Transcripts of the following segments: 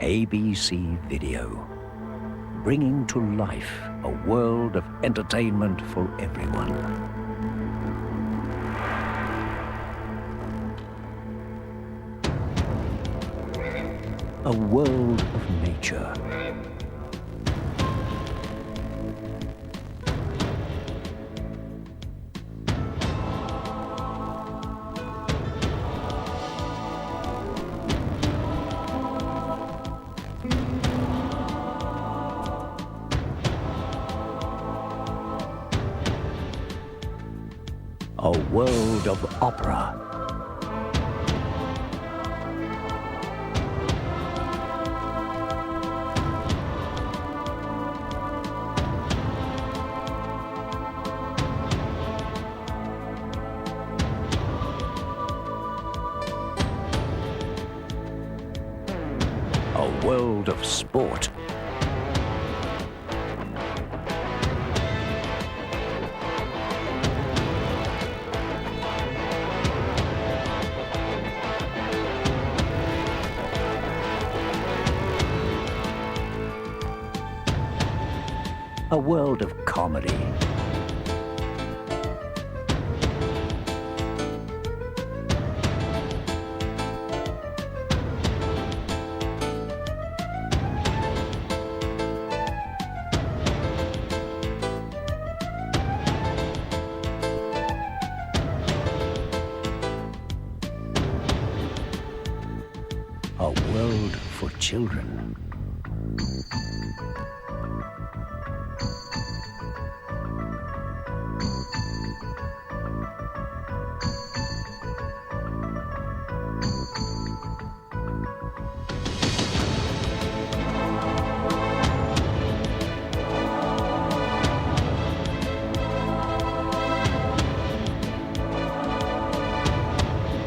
ABC Video, bringing to life a world of entertainment for everyone. A world of nature. A world of opera. A world of sport. A world of comedy. A world for children.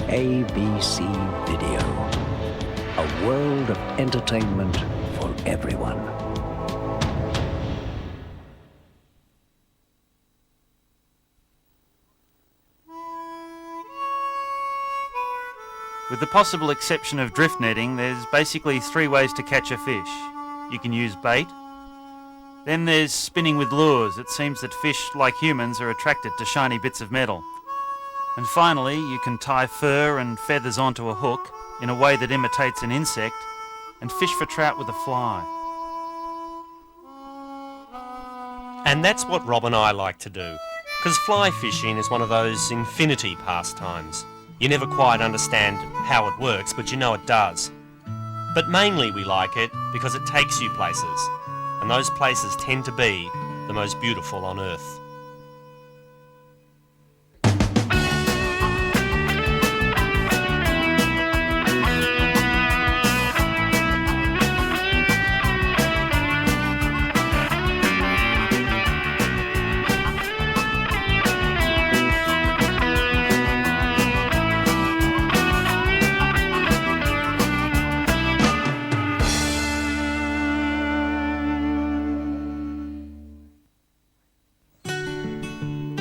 ABC Video, a world of entertainment for everyone. With the possible exception of drift netting, there's basically three ways to catch a fish. You can use bait. Then there's spinning with lures. It seems that fish, like humans, are attracted to shiny bits of metal. And finally, you can tie fur and feathers onto a hook in a way that imitates an insect and fish for trout with a fly. And that's what Rob and I like to do, because fly fishing is one of those infinity pastimes. You never quite understand how it works, but you know it does. But mainly we like it because it takes you places, and those places tend to be the most beautiful on Earth.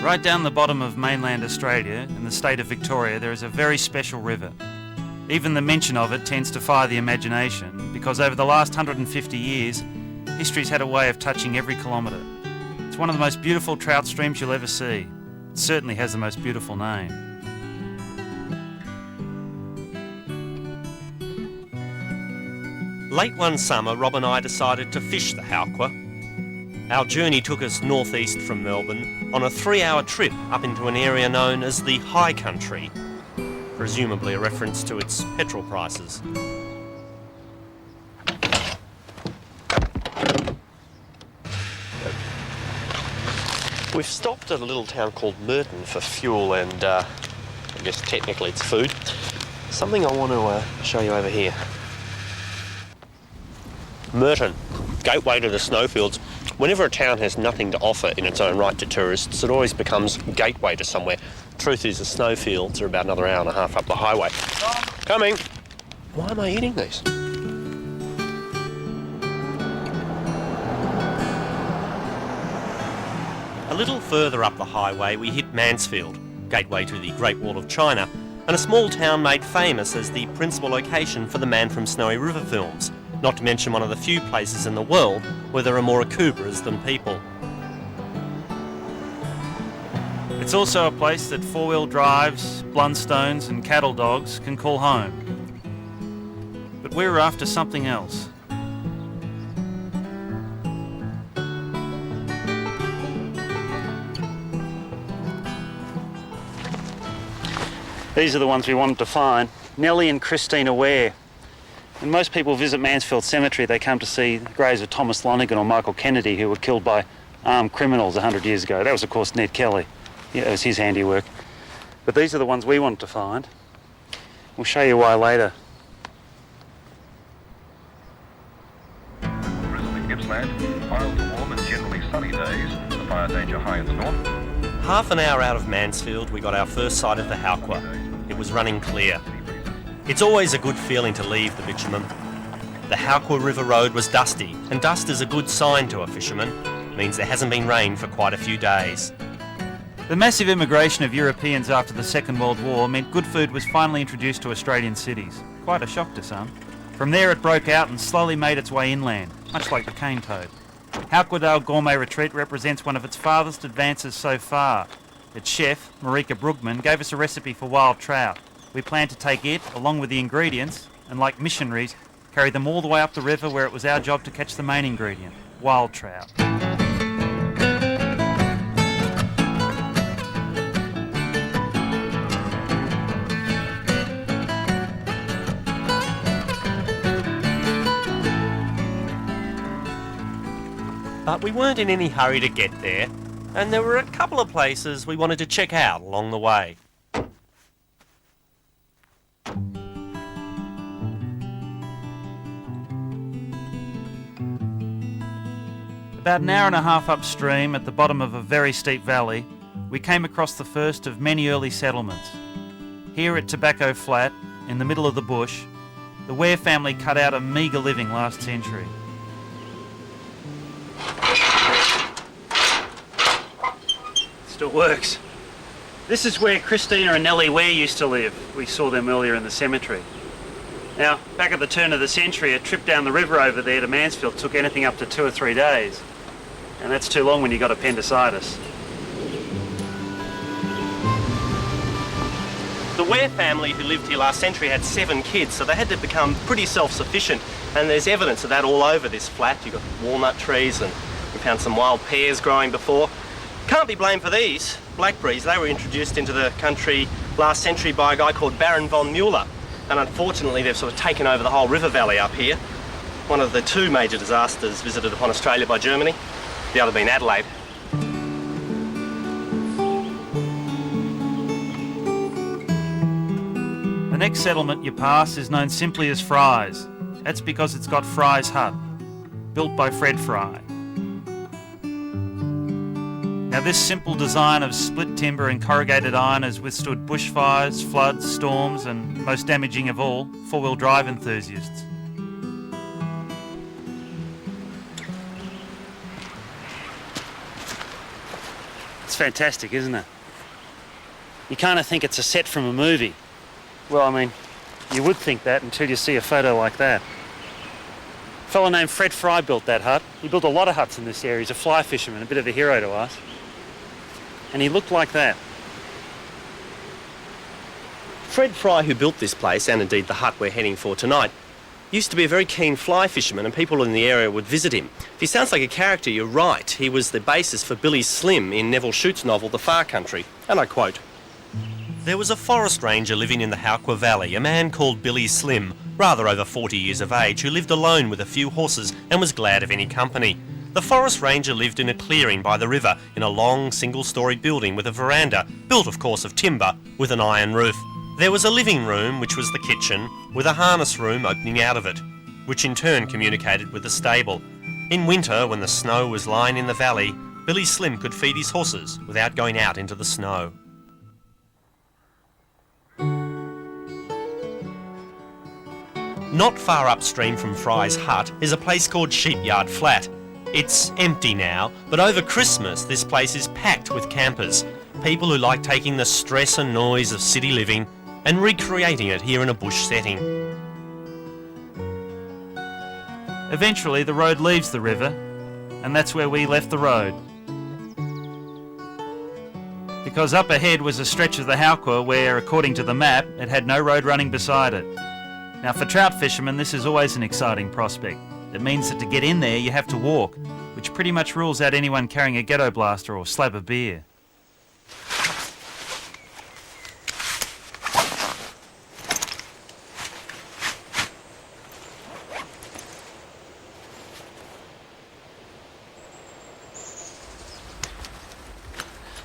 Right down the bottom of mainland Australia, in the state of Victoria, there is a very special river. Even the mention of it tends to fire the imagination, because over the last 150 years, history's had a way of touching every kilometre. It's one of the most beautiful trout streams you'll ever see. It certainly has the most beautiful name. Late one summer, Rob and I decided to fish the Halkwa. Our journey took us northeast from Melbourne on a 3-hour trip up into an area known as the High Country, presumably a reference to its petrol prices. We've stopped at a little town called Merton for fuel and, I guess technically it's food. Something I want to show you over here. Merton, gateway to the snowfields. Whenever a town has nothing to offer in its own right to tourists, it always becomes gateway to somewhere. Truth is, the snowfields are about another hour and a half up the highway. Coming! Why am I eating these? A little further up the highway, we hit Mansfield, gateway to the Great Wall of China, and a small town made famous as the principal location for the Man from Snowy River films, not to mention one of the few places in the world where there are more akubras than people. It's also a place that four-wheel drives, Blundstones and cattle dogs can call home. But we were after something else. These are the ones we wanted to find. Nellie and Christina Ware. When most people visit Mansfield Cemetery, they come to see the graves of Thomas Lonergan or Michael Kennedy, who were killed by armed criminals 100 years ago. That was, of course, Ned Kelly. Yeah, it was his handiwork. But these are the ones we wanted to find. We'll show you why later. Drizzling Gippsland, mild to warm and generally sunny days. The fire danger high in the north. Half an hour out of Mansfield, we got our first sight of the Halkwa. It was running clear. It's always a good feeling to leave the bitumen. The Halkwa River Road was dusty, and dust is a good sign to a fisherman. It means there hasn't been rain for quite a few days. The massive immigration of Europeans after the Second World War meant good food was finally introduced to Australian cities. Quite a shock to some. From there it broke out and slowly made its way inland, much like the cane toad. Halkwadale Gourmet Retreat represents one of its farthest advances so far. Its chef, Marika Brugman, gave us a recipe for wild trout. We planned to take it, along with the ingredients, and like missionaries, carry them all the way up the river where it was our job to catch the main ingredient, wild trout. But we weren't in any hurry to get there, and there were a couple of places we wanted to check out along the way. About an hour and a half upstream, at the bottom of a very steep valley, we came across the first of many early settlements. Here at Tobacco Flat, in the middle of the bush, the Ware family cut out a meagre living last century. Still works. This is where Christina and Nellie Ware used to live. We saw them earlier in the cemetery. Now, back at the turn of the century, a trip down the river over there to Mansfield took anything up to 2 or 3 days. And that's too long when you got appendicitis. The Ware family who lived here last century had 7 kids, so they had to become pretty self-sufficient, and there's evidence of that all over this flat. You've got walnut trees, and we found some wild pears growing before. Can't be blamed for these blackberries. They were introduced into the country last century by a guy called Baron von Mueller, and unfortunately they've sort of taken over the whole river valley up here. One of the 2 major disasters visited upon Australia by Germany, the other being Adelaide. The next settlement you pass is known simply as Fry's. That's because it's got Fry's hut, built by Fred Fry. Now this simple design of split timber and corrugated iron has withstood bushfires, floods, storms, and most damaging of all, four-wheel drive enthusiasts. It's fantastic, isn't it? You kind of think it's a set from a movie. Well, I mean, you would think that until you see a photo like that. A fellow named Fred Fry built that hut. He built a lot of huts in this area. He's a fly fisherman, a bit of a hero to us. And he looked like that. Fred Fry, who built this place, and indeed the hut we're heading for tonight, used to be a very keen fly fisherman, and people in the area would visit him. If he sounds like a character, you're right. He was the basis for Billy Slim in Neville Shute's novel The Far Country, and I quote, "There was a forest ranger living in the Halkwa Valley, a man called Billy Slim, rather over 40 years of age, who lived alone with a few horses and was glad of any company. The forest ranger lived in a clearing by the river in a long single-storey building with a veranda, built of course of timber, with an iron roof. There was a living room, which was the kitchen, with a harness room opening out of it, which in turn communicated with the stable. In winter, when the snow was lying in the valley, Billy Slim could feed his horses without going out into the snow." Not far upstream from Fry's hut is a place called Sheepyard Flat. It's empty now, but over Christmas this place is packed with campers, people who like taking the stress and noise of city living and recreating it here in a bush setting. Eventually the road leaves the river, and that's where we left the road. Because up ahead was a stretch of the Hauqua where, according to the map, it had no road running beside it. Now for trout fishermen, this is always an exciting prospect. It means that to get in there you have to walk, which pretty much rules out anyone carrying a ghetto blaster or slab of beer.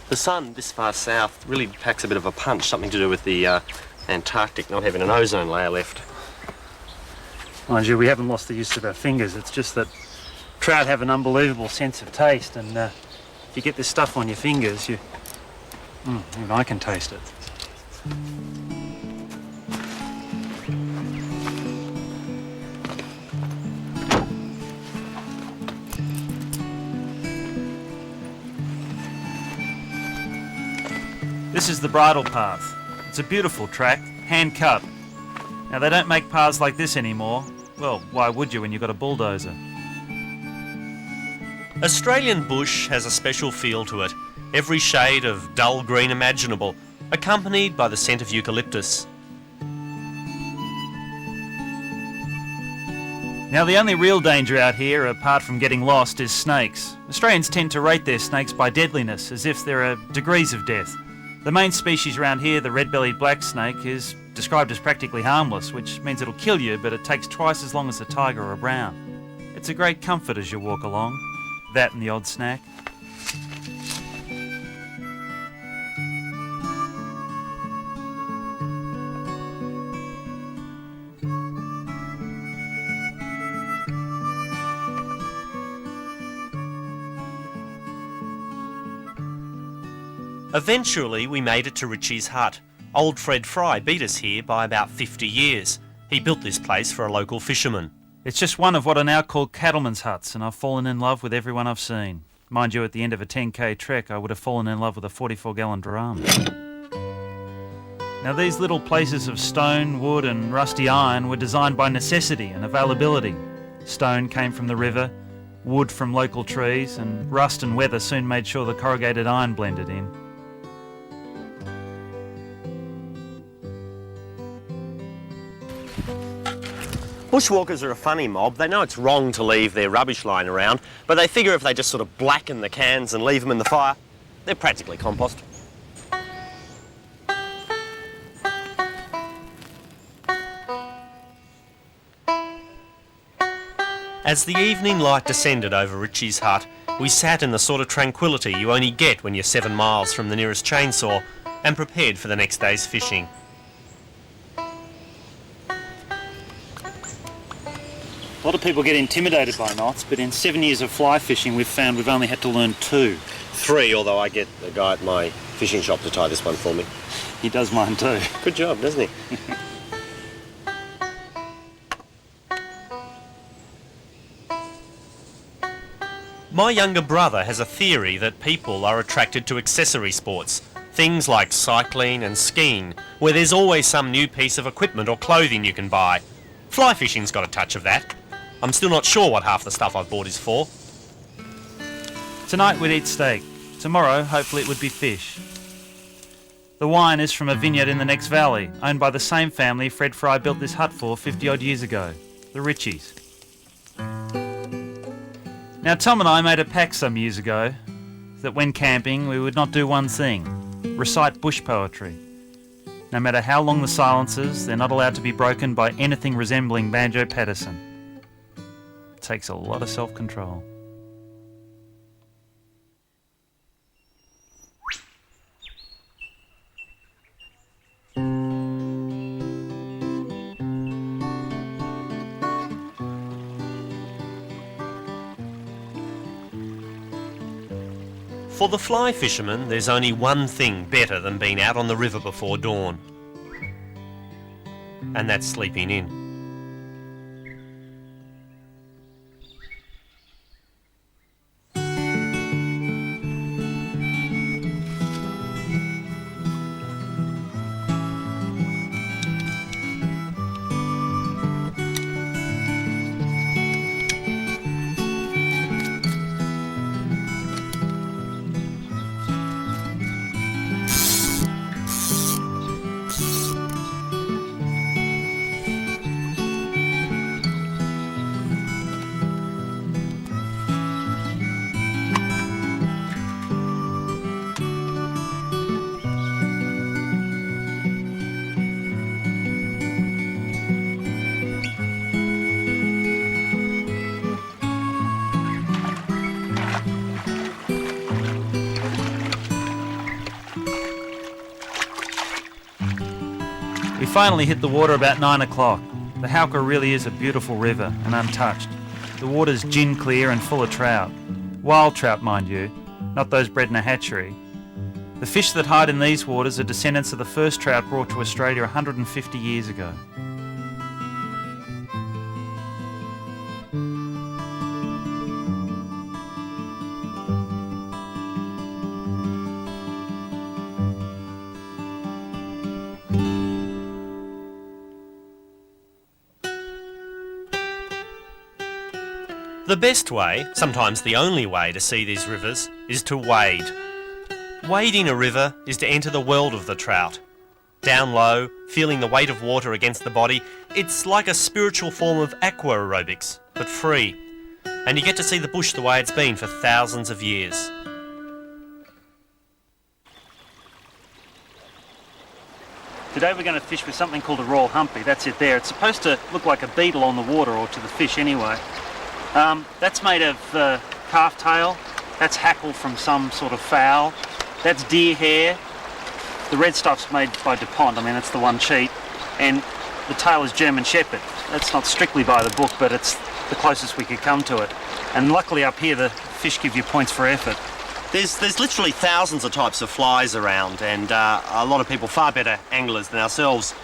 The sun this far south really packs a bit of a punch, something to do with the Antarctic not having an ozone layer left. Mind you, we haven't lost the use of our fingers. It's just that trout have an unbelievable sense of taste, and if you get this stuff on your fingers, even I can taste it. This is the bridle path. It's a beautiful track, hand cut. Now they don't make paths like this anymore. Well, why would you when you've got a bulldozer? Australian bush has a special feel to it, every shade of dull green imaginable, accompanied by the scent of eucalyptus. Now the only real danger out here, apart from getting lost, is snakes. Australians tend to rate their snakes by deadliness, as if there are degrees of death. The main species around here, the red-bellied black snake, is described as practically harmless, which means it'll kill you, but it takes twice as long as a tiger or a brown. It's a great comfort as you walk along. That and the odd snack. Eventually we made it to Richie's hut. Old Fred Fry beat us here by about 50 years. He built this place for a local fisherman. It's just one of what are now called cattlemen's huts, and I've fallen in love with everyone I've seen. Mind you, at the end of a 10k trek, I would have fallen in love with a 44-gallon drum. Now these little places of stone, wood and rusty iron were designed by necessity and availability. Stone came from the river, wood from local trees, and rust and weather soon made sure the corrugated iron blended in. Bushwalkers are a funny mob. They know it's wrong to leave their rubbish lying around, but they figure if they just sort of blacken the cans and leave them in the fire, they're practically compost. As the evening light descended over Richie's hut, we sat in the sort of tranquility you only get when you're 7 miles from the nearest chainsaw, and prepared for the next day's fishing. A lot of people get intimidated by knots, but in 7 years of fly fishing we've found we've only had to learn 2. 3, although I get the guy at my fishing shop to tie this one for me. He does mine too. Good job, doesn't he? My younger brother has a theory that people are attracted to accessory sports, things like cycling and skiing, where there's always some new piece of equipment or clothing you can buy. Fly fishing's got a touch of that. I'm still not sure what half the stuff I've bought is for. Tonight we'd eat steak. Tomorrow, hopefully, it would be fish. The wine is from a vineyard in the next valley, owned by the same family Fred Fry built this hut for 50-odd years ago, the Richies. Now, Tom and I made a pact some years ago that when camping we would not do one thing: recite bush poetry. No matter how long the silences, they're not allowed to be broken by anything resembling Banjo Patterson. It takes a lot of self-control. For the fly fisherman, there's only one thing better than being out on the river before dawn. And that's sleeping in. We finally hit the water about 9 o'clock. The Hauka really is a beautiful river and untouched. The water's gin clear and full of trout. Wild trout, mind you, not those bred in a hatchery. The fish that hide in these waters are descendants of the first trout brought to Australia 150 years ago. The best way, sometimes the only way to see these rivers, is to wade. Wading a river is to enter the world of the trout. Down low, feeling the weight of water against the body, it's like a spiritual form of aqua aerobics, but free. And you get to see the bush the way it's been for thousands of years. Today we're going to fish with something called a royal humpy. That's it there. It's supposed to look like a beetle on the water, or to the fish anyway. That's made of calf tail. That's hackle from some sort of fowl. That's deer hair. The red stuff's made by DuPont. I mean, that's the one cheap. And the tail is German Shepherd. That's not strictly by the book, but it's the closest we could come to it. And luckily up here, the fish give you points for effort. There's literally thousands of types of flies around, and a lot of people, far better anglers than ourselves,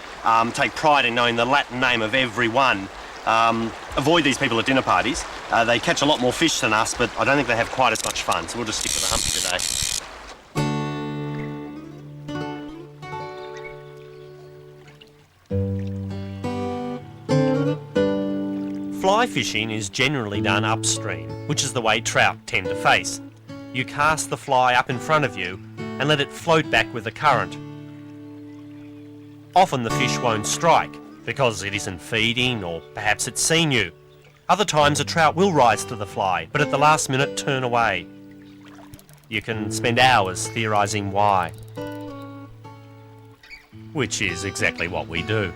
take pride in knowing the Latin name of every one. Avoid these people at dinner parties. They catch a lot more fish than us, but I don't think they have quite as much fun, so we'll just stick with the humpy today. Fly fishing is generally done upstream, which is the way trout tend to face. You cast the fly up in front of you and let it float back with the current. Often the fish won't strike because it isn't feeding, or perhaps it's seen you. Other times a trout will rise to the fly, but at the last minute turn away. You can spend hours theorising why. Which is exactly what we do.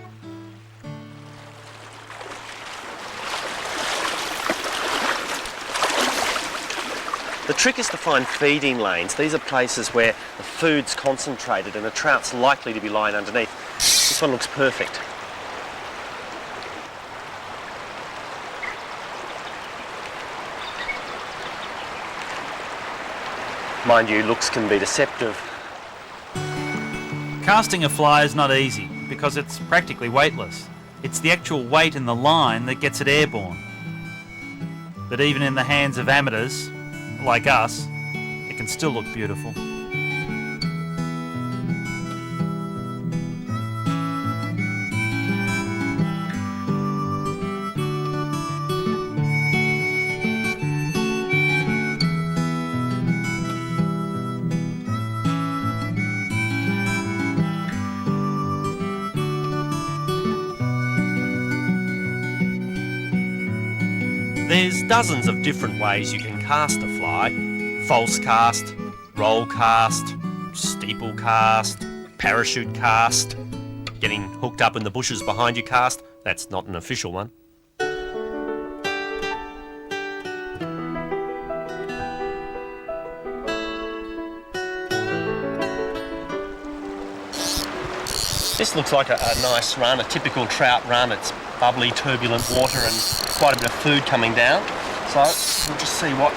The trick is to find feeding lanes. These are places where the food's concentrated and the trout's likely to be lying underneath. This one looks perfect. Mind you, looks can be deceptive. Casting a fly is not easy because it's practically weightless. It's the actual weight in the line that gets it airborne. But even in the hands of amateurs, like us, it can still look beautiful. There's dozens of different ways you can cast a fly. False cast, roll cast, steeple cast, parachute cast, getting hooked up in the bushes behind you cast. That's not an official one. This looks like a nice run, a typical trout run. It's bubbly, turbulent water and quite a bit of food coming down. So we'll just see what...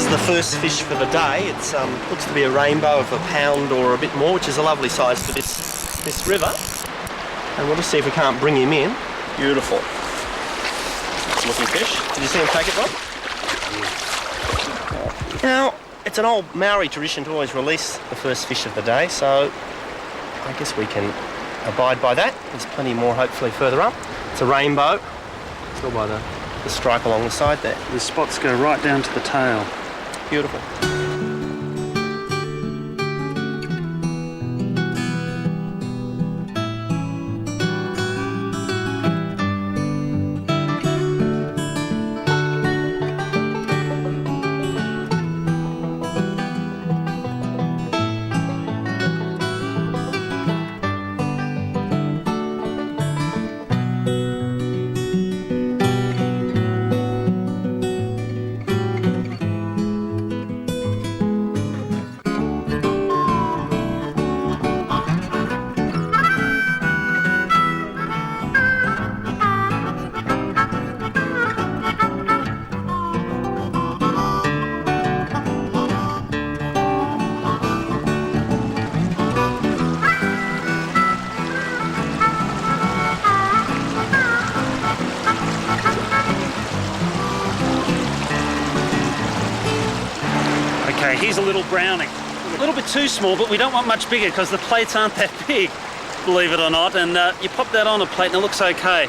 The first fish for the day. It looks to be a rainbow of a pound or a bit more, which is a lovely size for this river. And we'll just see if we can't bring him in. Beautiful. Nice looking fish. Did you see him take it, Rob? Now, it's an old Maori tradition to always release the first fish of the day, so I guess we can abide by that. There's plenty more hopefully further up. It's a rainbow. It's all by the stripe along the side there. The spots go right down to the tail. Beautiful. Okay, here's a little brownie. A little bit too small, but we don't want much bigger because the plates aren't that big, believe it or not. And you pop that on a plate and it looks okay.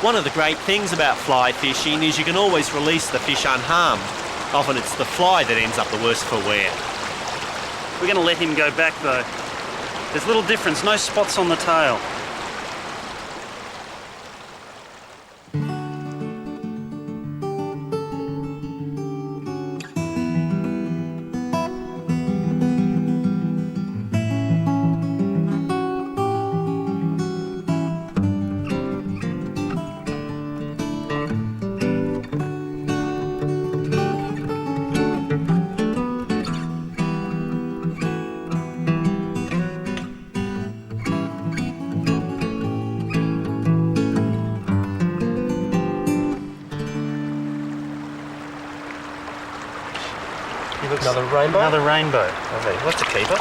One of the great things about fly fishing is you can always release the fish unharmed. Often it's the fly that ends up the worse for wear. We're going to let him go back though. There's little difference, no spots on the tail. Another rainbow? Another rainbow. Lovely. What's a keeper?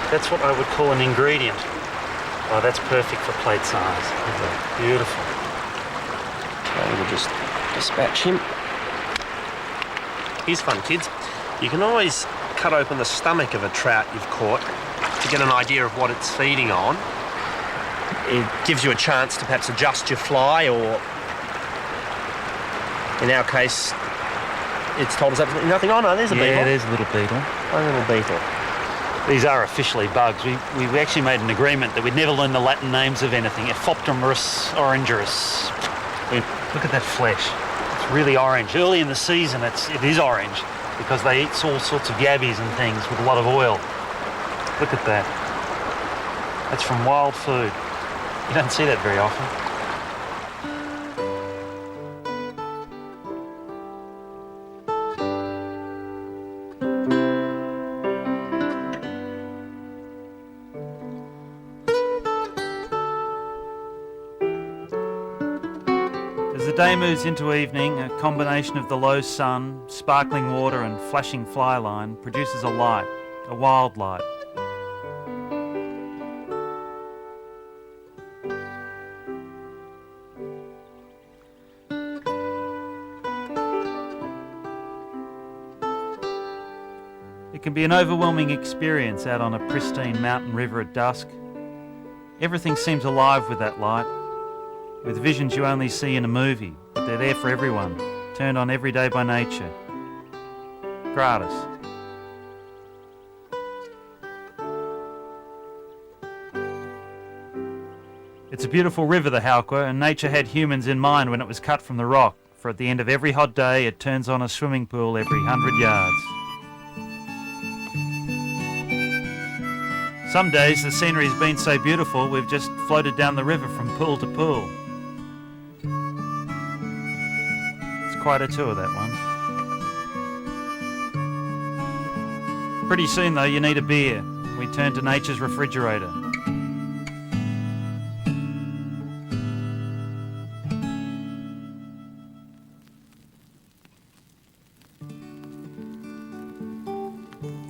That's what I would call an ingredient. Oh, that's perfect for plate size. Beautiful. Okay, we'll just dispatch him. Here's fun, kids. You can always cut open the stomach of a trout you've caught to get an idea of what it's feeding on. It gives you a chance to perhaps adjust your fly, or in our case, it's told us absolutely nothing. Oh no, there's a beetle. Yeah, there's a little beetle. A little beetle. These are officially bugs. We actually made an agreement that we'd never learn the Latin names of anything. Ephoptomerus orangerus. Look at that flesh. It's really orange. Early in the season, it is orange because they eat all sorts of yabbies and things with a lot of oil. Look at that. That's from wild food. You don't see that very often. As the day moves into evening, a combination of the low sun, sparkling water and flashing fly line produces a light, a wild light. It can be an overwhelming experience out on a pristine mountain river at dusk. Everything seems alive with that light, with visions you only see in a movie, but they're there for everyone, turned on every day by nature. Gratis. It's a beautiful river, the Halkwa, and nature had humans in mind when it was cut from the rock, for at the end of every hot day it turns on a swimming pool every 100 yards. Some days the scenery's been so beautiful we've just floated down the river from pool to pool. It's quite a tour, that one. Pretty soon though you need a beer. We turn to nature's refrigerator.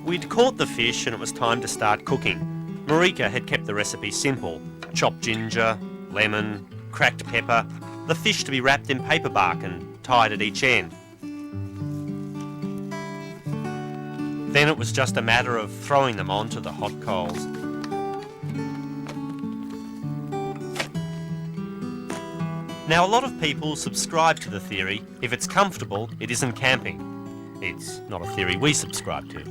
We'd caught the fish and it was time to start cooking. Marika had kept the recipe simple. Chopped ginger, lemon, cracked pepper, the fish to be wrapped in paper bark and tied at each end. Then it was just a matter of throwing them onto the hot coals. Now, a lot of people subscribe to the theory, if it's comfortable, it isn't camping. It's not a theory we subscribe to.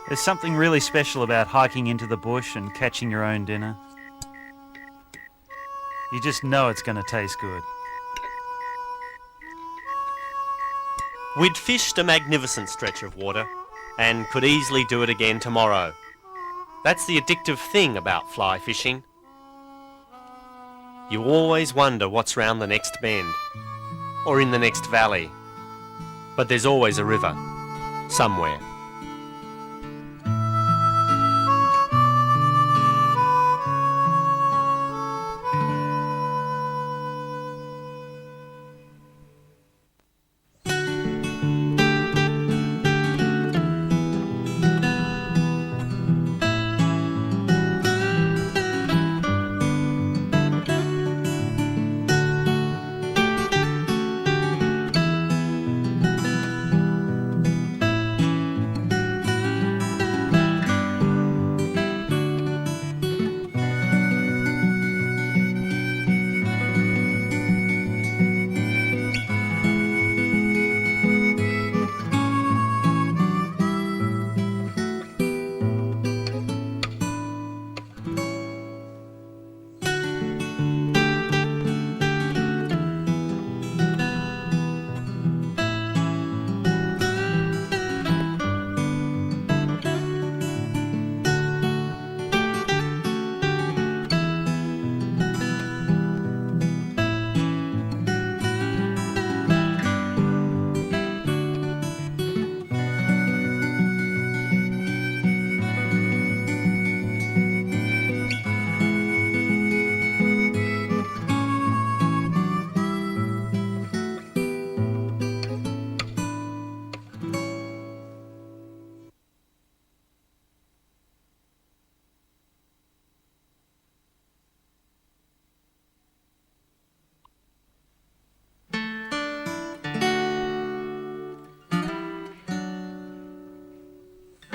There's something really special about hiking into the bush and catching your own dinner. You just know it's going to taste good. We'd fished a magnificent stretch of water and could easily do it again tomorrow. That's the addictive thing about fly fishing. You always wonder what's round the next bend or in the next valley. But there's always a river somewhere.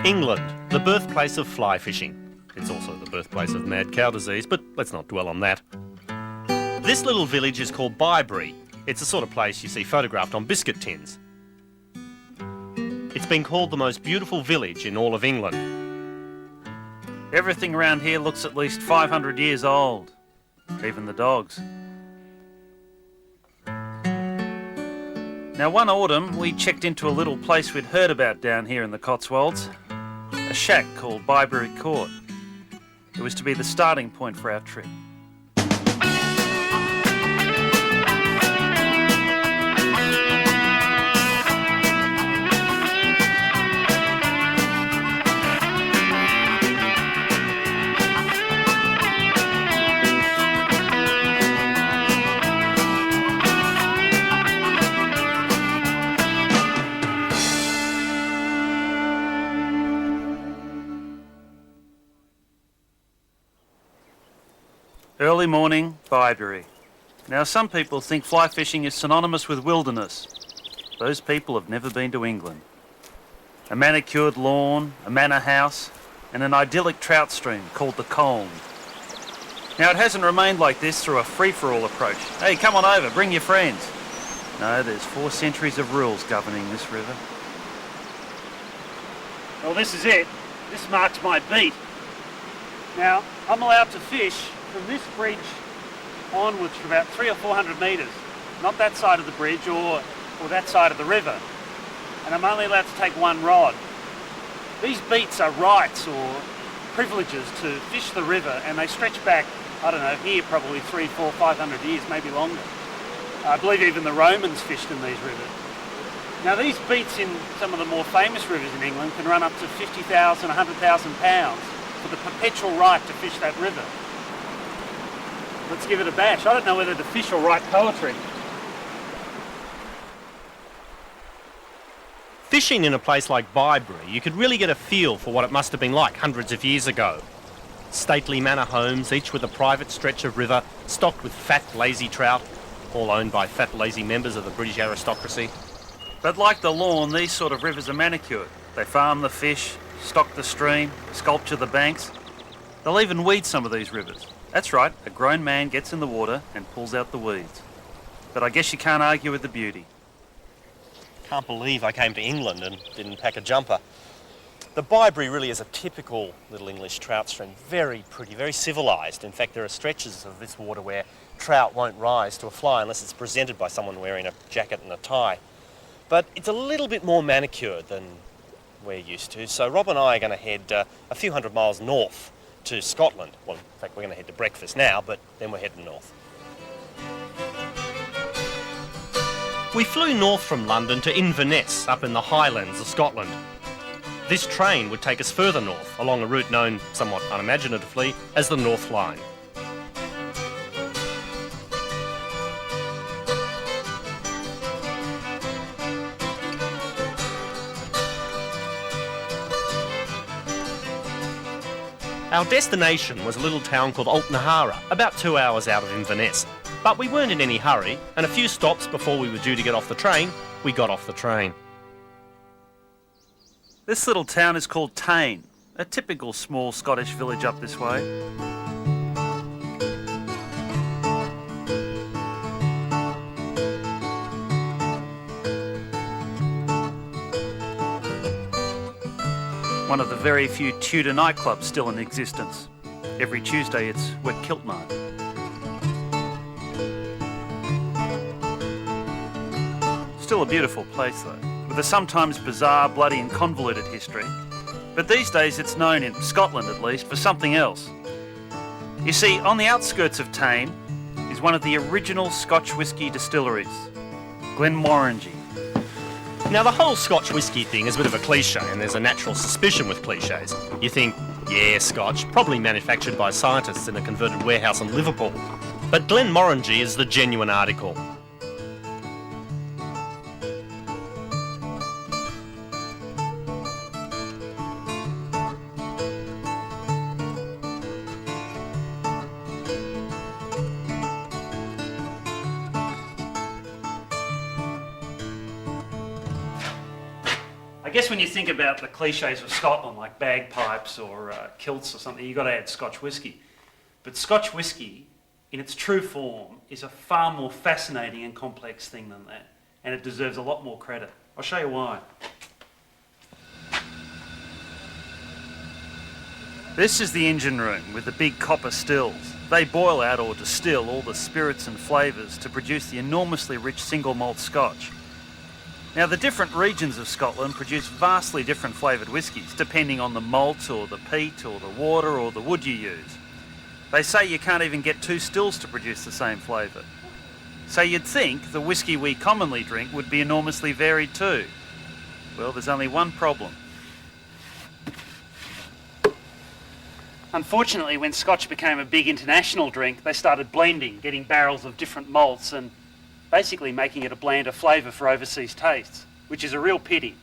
England, the birthplace of fly fishing. It's also the birthplace of mad cow disease, but let's not dwell on that. This little village is called Byberry. It's the sort of place you see photographed on biscuit tins. It's been called the most beautiful village in all of England. Everything around here looks at least 500 years old. Even the dogs. Now, one autumn, we checked into a little place we'd heard about down here in the Cotswolds. A shack called Byberry Court. It was to be the starting point for our trip. Early morning, Byberry. Now, some people think fly fishing is synonymous with wilderness. Those people have never been to England. A manicured lawn, a manor house, and an idyllic trout stream called the Colne. Now, it hasn't remained like this through a free-for-all approach. Hey, come on over, bring your friends. No, there's 4 centuries of rules governing this river. Well, this is it. This marks my beat. Now, I'm allowed to fish from this bridge onwards for about 300 or 400 metres. Not that side of the bridge or that side of the river. And I'm only allowed to take one rod. These beats are rights or privileges to fish the river, and they stretch back, I don't know, here probably 300, 400, 500 years, maybe longer. I believe even the Romans fished in these rivers. Now, these beats in some of the more famous rivers in England can run up to 50,000, 100,000 pounds for the perpetual right to fish that river. Let's give it a bash. I don't know whether the fish will write poetry. Fishing in a place like Byberry, you could really get a feel for what it must have been like hundreds of years ago. Stately manor homes, each with a private stretch of river, stocked with fat, lazy trout, all owned by fat, lazy members of the British aristocracy. But like the lawn, these sort of rivers are manicured. They farm the fish, stock the stream, sculpture the banks. They'll even weed some of these rivers. That's right, a grown man gets in the water and pulls out the weeds. But I guess you can't argue with the beauty. Can't believe I came to England and didn't pack a jumper. The Byberry really is a typical little English trout stream. Very pretty, very civilised. In fact, there are stretches of this water where trout won't rise to a fly unless it's presented by someone wearing a jacket and a tie. But it's a little bit more manicured than we're used to, so Rob and I are going to head a few hundred miles north to Scotland. Well, in fact, we're going to head to breakfast now, but then we're heading north. We flew north from London to Inverness, up in the Highlands of Scotland. This train would take us further north, along a route known, somewhat unimaginatively, as the North Line. Our destination was a little town called Altnahara, about 2 hours out of Inverness. But we weren't in any hurry, and a few stops before we were due to get off the train, we got off the train. This little town is called Tain, a typical small Scottish village up this way. One of the very few Tudor nightclubs still in existence. Every Tuesday it's Wet Kilt Night. Still a beautiful place though, with a sometimes bizarre, bloody and convoluted history. But these days it's known, in Scotland at least, for something else. You see, on the outskirts of Tain is one of the original Scotch whisky distilleries, Glenmorangie. Now, the whole Scotch whisky thing is a bit of a cliche, and there's a natural suspicion with cliches. You think, yeah, Scotch, probably manufactured by scientists in a converted warehouse in Liverpool. But Glenmorangie is the genuine article. I guess when you think about the cliches of Scotland, like bagpipes or kilts or something, you've got to add Scotch whisky. But Scotch whisky, in its true form, is a far more fascinating and complex thing than that. And it deserves a lot more credit. I'll show you why. This is the engine room with the big copper stills. They boil out or distill all the spirits and flavours to produce the enormously rich single malt Scotch. Now, the different regions of Scotland produce vastly different flavoured whiskies, depending on the malt or the peat or the water or the wood you use. They say you can't even get two stills to produce the same flavour. So you'd think the whisky we commonly drink would be enormously varied too. Well, there's only one problem. Unfortunately, when Scotch became a big international drink, they started blending, getting barrels of different malts and basically making it a blend of flavour for overseas tastes, which is a real pity.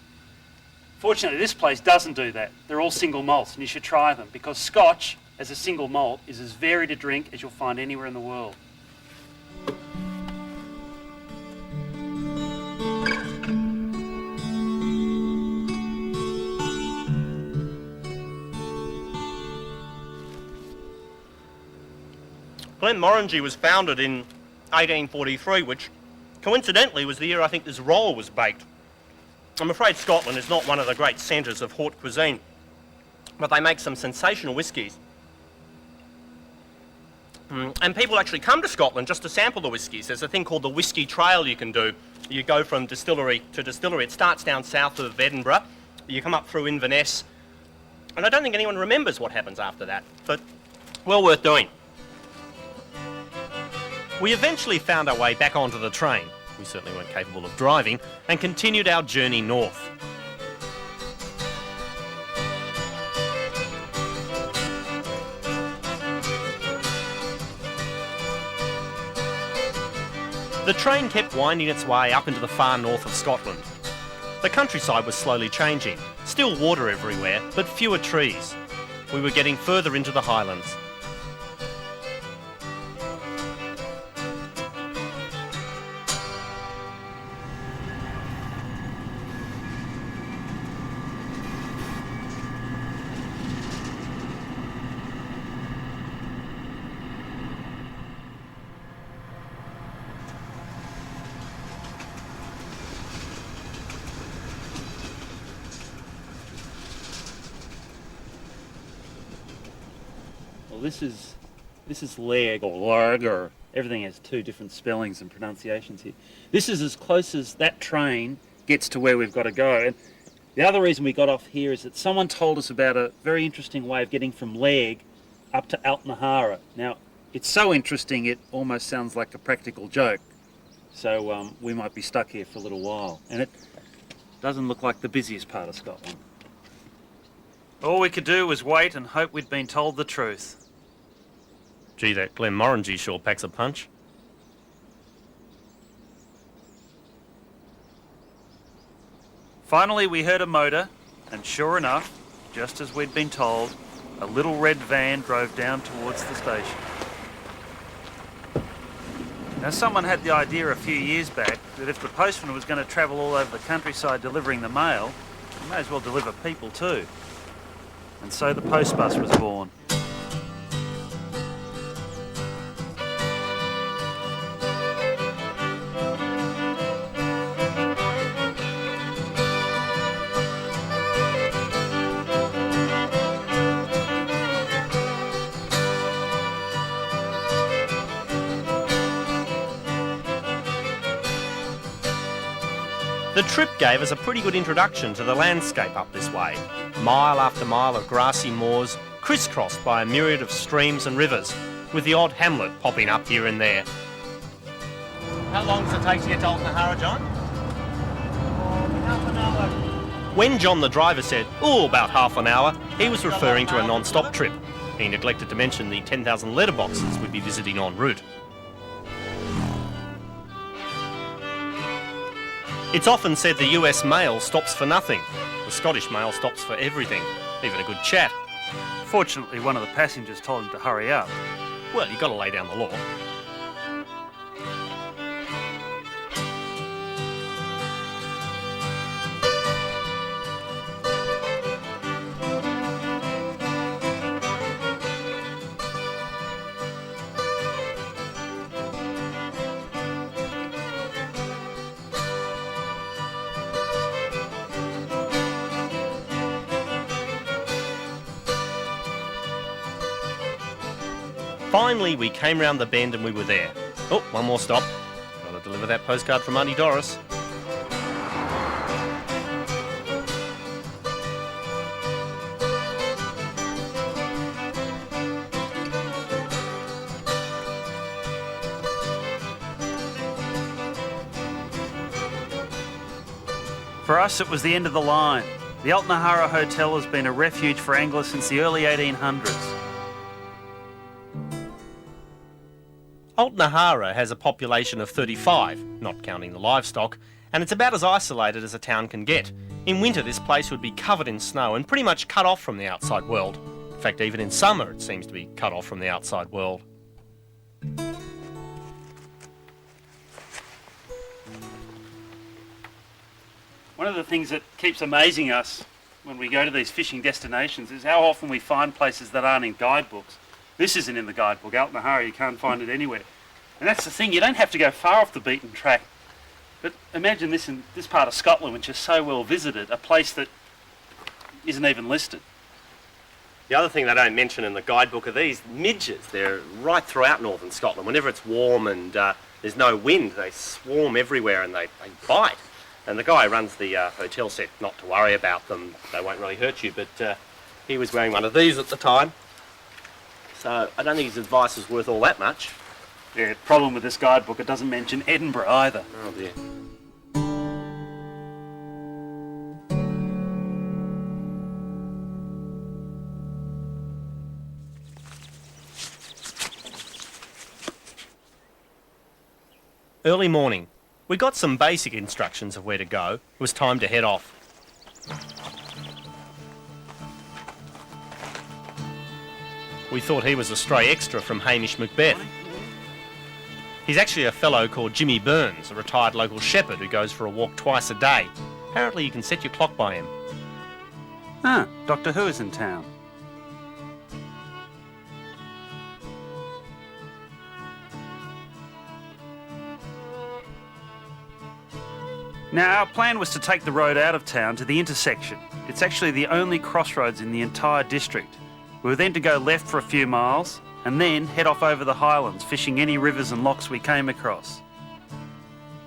Fortunately, this place doesn't do that. They're all single malts and you should try them because Scotch, as a single malt, is as varied a drink as you'll find anywhere in the world. Glenmorangie was founded in 1843, which coincidentally was the year I think this roll was baked. I'm afraid Scotland is not one of the great centres of haute cuisine, but they make some sensational whiskies. And people actually come to Scotland just to sample the whiskies. There's a thing called the Whisky Trail you can do. You go from distillery to distillery. It starts down south of Edinburgh. You come up through Inverness. And I don't think anyone remembers what happens after that, but well worth doing. We eventually found our way back onto the train. We certainly weren't capable of driving, and continued our journey north. The train kept winding its way up into the far north of Scotland. The countryside was slowly changing. Still water everywhere, but fewer trees. We were getting further into the highlands. Well, this is leg or larg, or everything has two different spellings and pronunciations here. This is as close as that train gets to where we've got to go. And the other reason we got off here is that someone told us about a very interesting way of getting from Leg up to Altnahara. Now, it's so interesting it almost sounds like a practical joke. So we might be stuck here for a little while. And it doesn't look like the busiest part of Scotland. All we could do was wait and hope we'd been told the truth. Gee, that Glenmorangie sure packs a punch. Finally, we heard a motor, and sure enough, just as we'd been told, a little red van drove down towards the station. Now, someone had the idea a few years back that if the postman was going to travel all over the countryside delivering the mail, he may as well deliver people too. And so the post bus was born. The trip gave us a pretty good introduction to the landscape up this way. Mile after mile of grassy moors, crisscrossed by a myriad of streams and rivers, with the odd hamlet popping up here and there. How long does it take to get to Altnahara, John? Half an hour. When John the driver said, "Oh, about half an hour," he was referring to a non-stop trip. He neglected to mention the 10,000 letterboxes we'd be visiting en route. It's often said the US mail stops for nothing. The Scottish mail stops for everything, even a good chat. Fortunately, one of the passengers told him to hurry up. Well, you've got to lay down the law. Finally, we came round the bend and we were there. Oh, one more stop. Got to deliver that postcard from Auntie Doris. For us, it was the end of the line. The Altnahara Hotel has been a refuge for anglers since the early 1800s. Altnahara has a population of 35, not counting the livestock, and it's about as isolated as a town can get. In winter, this place would be covered in snow and pretty much cut off from the outside world. In fact, even in summer, it seems to be cut off from the outside world. One of the things that keeps amazing us when we go to these fishing destinations is how often we find places that aren't in guidebooks. This isn't in the guidebook. Altnahara, you can't find it anywhere. And that's the thing, you don't have to go far off the beaten track. But imagine this in this part of Scotland, which is so well visited, a place that isn't even listed. The other thing they don't mention in the guidebook are these midges. They're right throughout northern Scotland. Whenever it's warm and there's no wind, they swarm everywhere and they bite. And the guy who runs the hotel said not to worry about them, they won't really hurt you, but he was wearing one of these at the time. So I don't think his advice was worth all that much. Yeah, problem with this guidebook, it doesn't mention Edinburgh either. Oh dear. Early morning. We got some basic instructions of where to go. It was time to head off. We thought he was a stray extra from Hamish Macbeth. He's actually a fellow called Jimmy Burns, a retired local shepherd who goes for a walk twice a day. Apparently you can set your clock by him. Ah, Doctor Who is in town. Now, our plan was to take the road out of town to the intersection. It's actually the only crossroads in the entire district. We were then to go left for a few miles and then head off over the highlands, fishing any rivers and lochs we came across.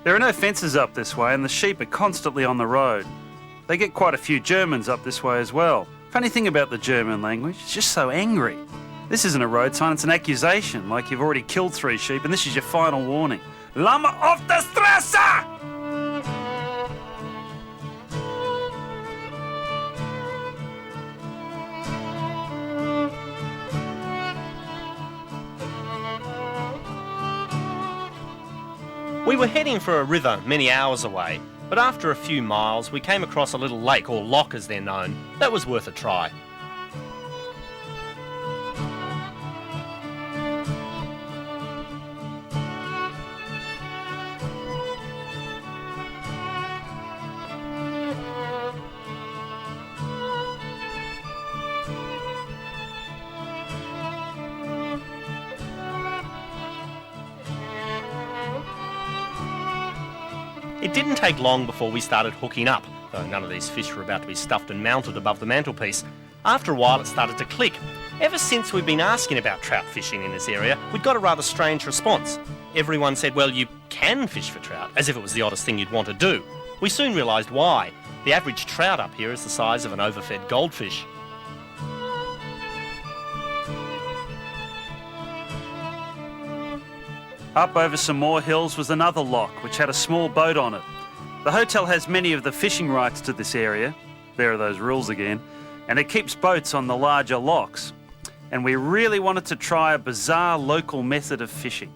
There are no fences up this way and the sheep are constantly on the road. They get quite a few Germans up this way as well. Funny thing about the German language, it's just so angry. This isn't a road sign, it's an accusation, like you've already killed 3 sheep and this is your final warning. Lamm auf der Straße! We were heading for a river many hours away, but after a few miles we came across a little lake, or loch as they're known. That was worth a try. It didn't take long before we started hooking up, though none of these fish were about to be stuffed and mounted above the mantelpiece. After a while it started to click. Ever since we've been asking about trout fishing in this area, we'd got a rather strange response. Everyone said, well, you can fish for trout, as if it was the oddest thing you'd want to do. We soon realised why. The average trout up here is the size of an overfed goldfish. Up over some more hills was another loch which had a small boat on it. The hotel has many of the fishing rights to this area. There are those rules again. And it keeps boats on the larger lochs. And we really wanted to try a bizarre local method of fishing.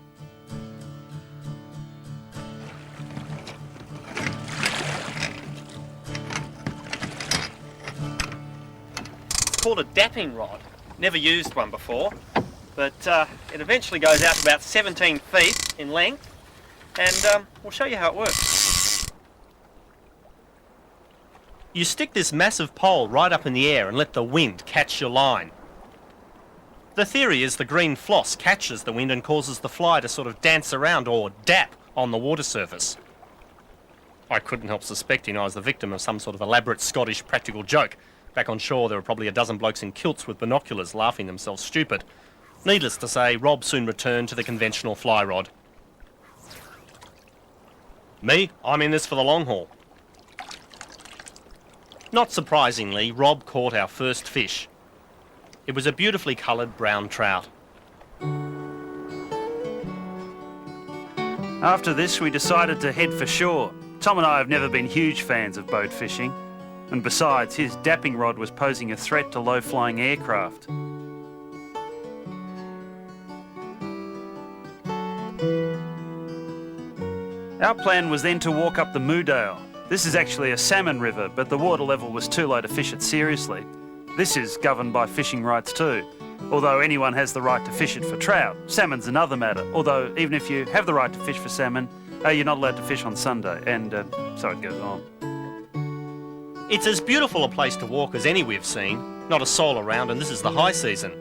It's called a dapping rod. Never used one before. But it eventually goes out to about 17 feet in length, and we'll show you how it works. You stick this massive pole right up in the air and let the wind catch your line. The theory is the green floss catches the wind and causes the fly to sort of dance around or dap on the water surface. I couldn't help suspecting I was the victim of some sort of elaborate Scottish practical joke. Back on shore there were probably a dozen blokes in kilts with binoculars laughing themselves stupid. Needless to say, Rob soon returned to the conventional fly rod. Me, I'm in this for the long haul. Not surprisingly, Rob caught our first fish. It was a beautifully coloured brown trout. After this, we decided to head for shore. Tom and I have never been huge fans of boat fishing, and besides, his dapping rod was posing a threat to low-flying aircraft. Our plan was then to walk up the Moodale. This is actually a salmon river, but the water level was too low to fish it seriously. This is governed by fishing rights too. Although anyone has the right to fish it for trout, salmon's another matter. Although even if you have the right to fish for salmon, you're not allowed to fish on Sunday, and so it goes on. It's as beautiful a place to walk as any we've seen, not a soul around, and this is the high season.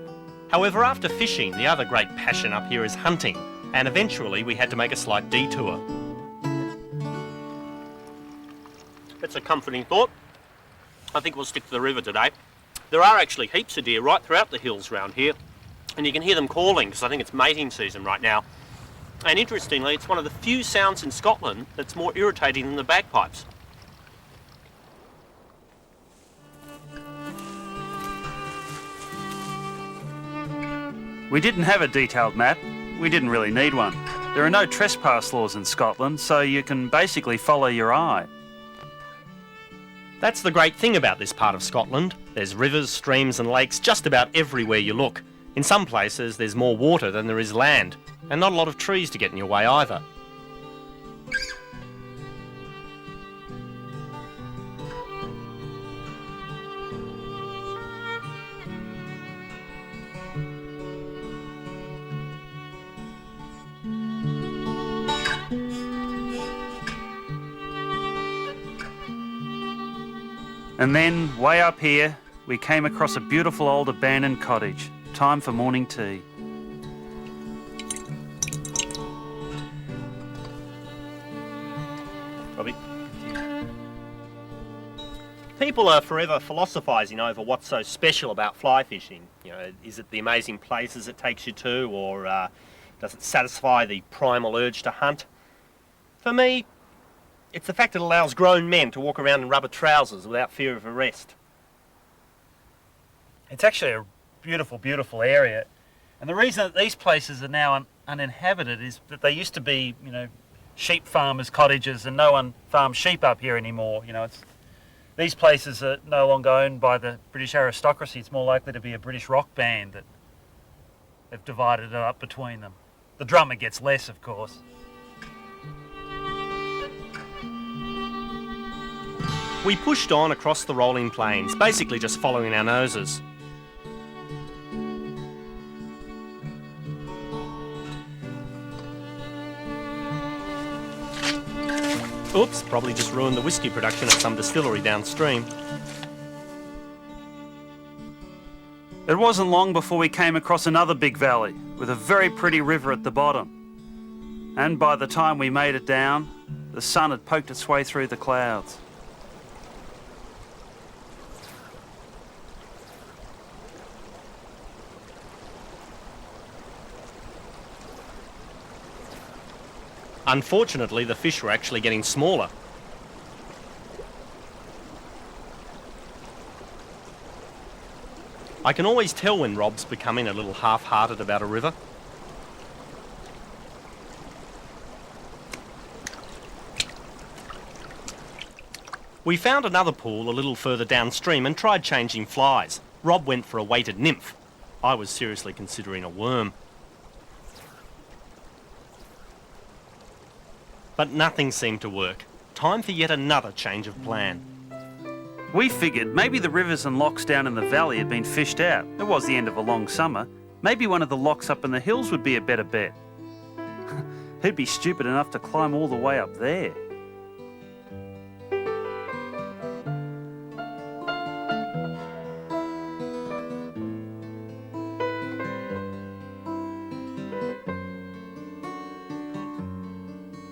However, after fishing, the other great passion up here is hunting, and eventually we had to make a slight detour. That's a comforting thought. I think we'll stick to the river today. There are actually heaps of deer right throughout the hills around here, and you can hear them calling because I think it's mating season right now. And interestingly, it's one of the few sounds in Scotland that's more irritating than the bagpipes. We didn't have a detailed map. We didn't really need one. There are no trespass laws in Scotland, so you can basically follow your eye. That's the great thing about this part of Scotland. There's rivers, streams and lakes just about everywhere you look. In some places there's more water than there is land, and not a lot of trees to get in your way either. And then, way up here, we came across a beautiful old abandoned cottage. Time for morning tea. Robbie. People are forever philosophising over what's so special about fly fishing. You know, is it the amazing places it takes you to, or does it satisfy the primal urge to hunt? For me, it's the fact it allows grown men to walk around in rubber trousers without fear of arrest. It's actually a beautiful, beautiful area. And the reason that these places are now uninhabited is that they used to be, sheep farmers' cottages, and no one farms sheep up here anymore. These places are no longer owned by the British aristocracy. It's more likely to be a British rock band that have divided it up between them. The drummer gets less, of course. We pushed on across the rolling plains, basically just following our noses. Oops, probably just ruined the whiskey production at some distillery downstream. It wasn't long before we came across another big valley with a very pretty river at the bottom. And by the time we made it down, the sun had poked its way through the clouds. Unfortunately, the fish were actually getting smaller. I can always tell when Rob's becoming a little half-hearted about a river. We found another pool a little further downstream and tried changing flies. Rob went for a weighted nymph. I was seriously considering a worm. But nothing seemed to work. Time for yet another change of plan. We figured maybe the rivers and locks down in the valley had been fished out. It was the end of a long summer. Maybe one of the locks up in the hills would be a better bet. Who'd be stupid enough to climb all the way up there?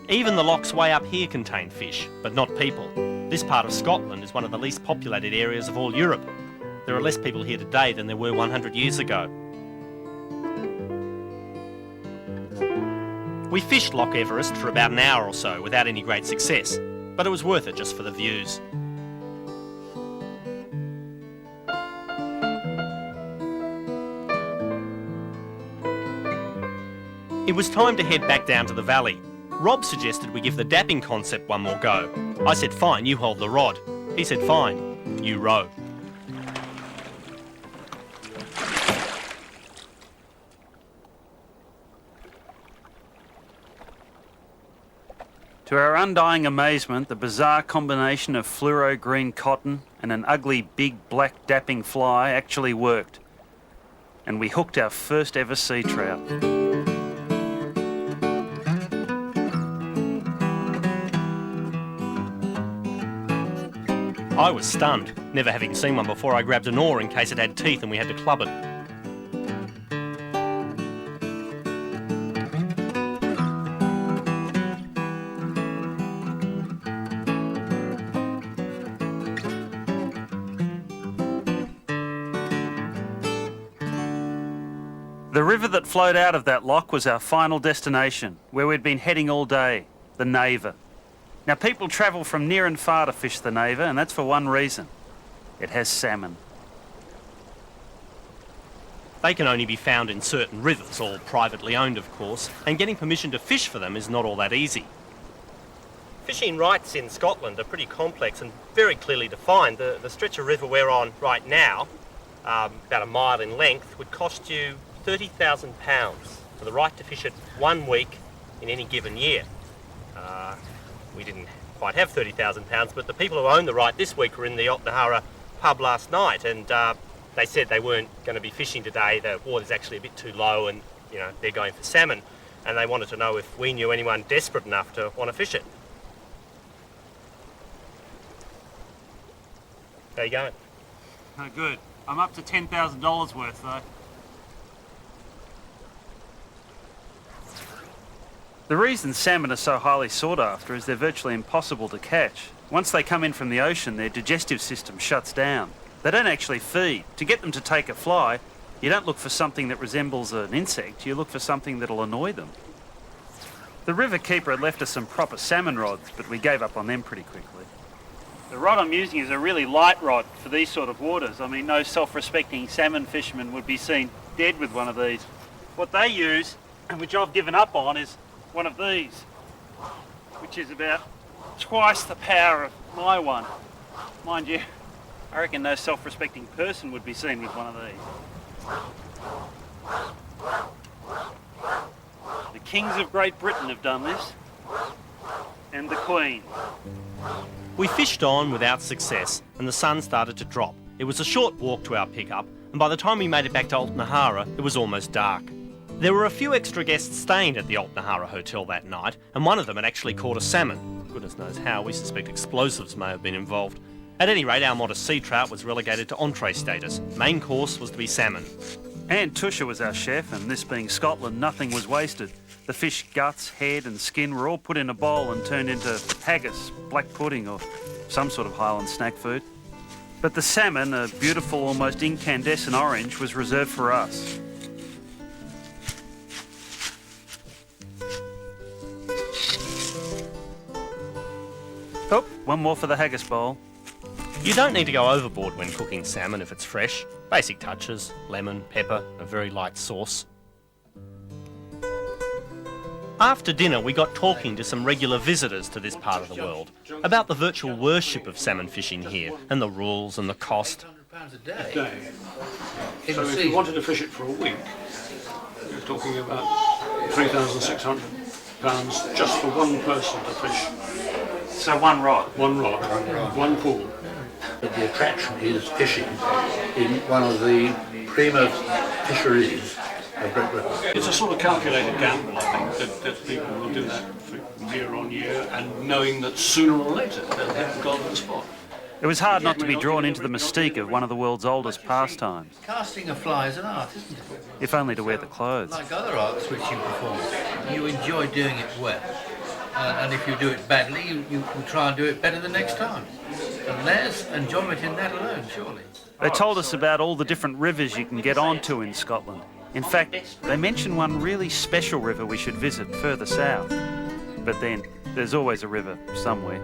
Even the locks way up here contain fish, but not people. This part of Scotland is one of the least populated areas of all Europe. There are less people here today than there were 100 years ago. We fished Loch Everest for about an hour or so without any great success, but it was worth it just for the views. It was time to head back down to the valley. Rob suggested we give the dapping concept one more go. I said, fine, you hold the rod. He said, fine, you row. To our undying amazement, the bizarre combination of fluoro green cotton and an ugly big black dapping fly actually worked. And we hooked our first ever sea trout. I was stunned. Never having seen one before, I grabbed an oar in case it had teeth and we had to club it. The river that flowed out of that loch was our final destination, where we'd been heading all day, the Neva. Now, people travel from near and far to fish the Neva, and that's for one reason. It has salmon. They can only be found in certain rivers, all privately owned of course, and getting permission to fish for them is not all that easy. Fishing rights in Scotland are pretty complex and very clearly defined. The stretch of river we're on right now, about a mile in length, would cost you £30,000 for the right to fish it 1 week in any given year. We didn't quite have £30,000, but the people who own the right this week were in the Otnahara pub last night, and they said they weren't going to be fishing today. The water's actually a bit too low, and they're going for salmon, and they wanted to know if we knew anyone desperate enough to want to fish it. How you going? Oh, good. I'm up to $10,000 worth, though. The reason salmon are so highly sought after is they're virtually impossible to catch. Once they come in from the ocean, their digestive system shuts down. They don't actually feed. To get them to take a fly, you don't look for something that resembles an insect, you look for something that'll annoy them. The river keeper had left us some proper salmon rods, but we gave up on them pretty quickly. The rod I'm using is a really light rod for these sort of waters. I mean, no self-respecting salmon fisherman would be seen dead with one of these. What they use, and which I've given up on, is one of these, which is about twice the power of my one. Mind you, I reckon no self-respecting person would be seen with one of these. The kings of Great Britain have done this, and the Queen. We fished on without success, and the sun started to drop. It was a short walk to our pickup, and by the time we made it back to Altnahara, it was almost dark. There were a few extra guests staying at the Altnahara Hotel that night, and one of them had actually caught a salmon. Goodness knows how, we suspect explosives may have been involved. At any rate, our modest sea trout was relegated to entree status. Main course was to be salmon. And Tusha was our chef, and this being Scotland, nothing was wasted. The fish guts, head and skin were all put in a bowl and turned into haggis, black pudding or some sort of Highland snack food. But the salmon, a beautiful, almost incandescent orange, was reserved for us. Oh, one more for the haggis bowl. You don't need to go overboard when cooking salmon if it's fresh. Basic touches, lemon, pepper, a very light sauce. After dinner, we got talking to some regular visitors to this part of the world about the virtual worship of salmon fishing here and the rules and the cost. A day. So if you wanted to fish it for a week, you're talking about £3,600 just for one person to fish. So one rod? One rod, one pool. The attraction is fishing in one of the prima fisheries of Great Britain. It's a sort of calculated gamble, I think, that people will do that for year on year, and knowing that sooner or later they'll hit the golden spot. It was hard not to be drawn into the mystique of one of the world's oldest pastimes. Casting a fly is an art, isn't it? If only to wear the clothes. Like other arts which you perform, you enjoy doing it well. And if you do it badly, you try and do it better the next time. And there's enjoyment in that alone, surely. They told us about all the different rivers you can get onto in Scotland. In fact, they mention one really special river we should visit further south. But then, there's always a river somewhere.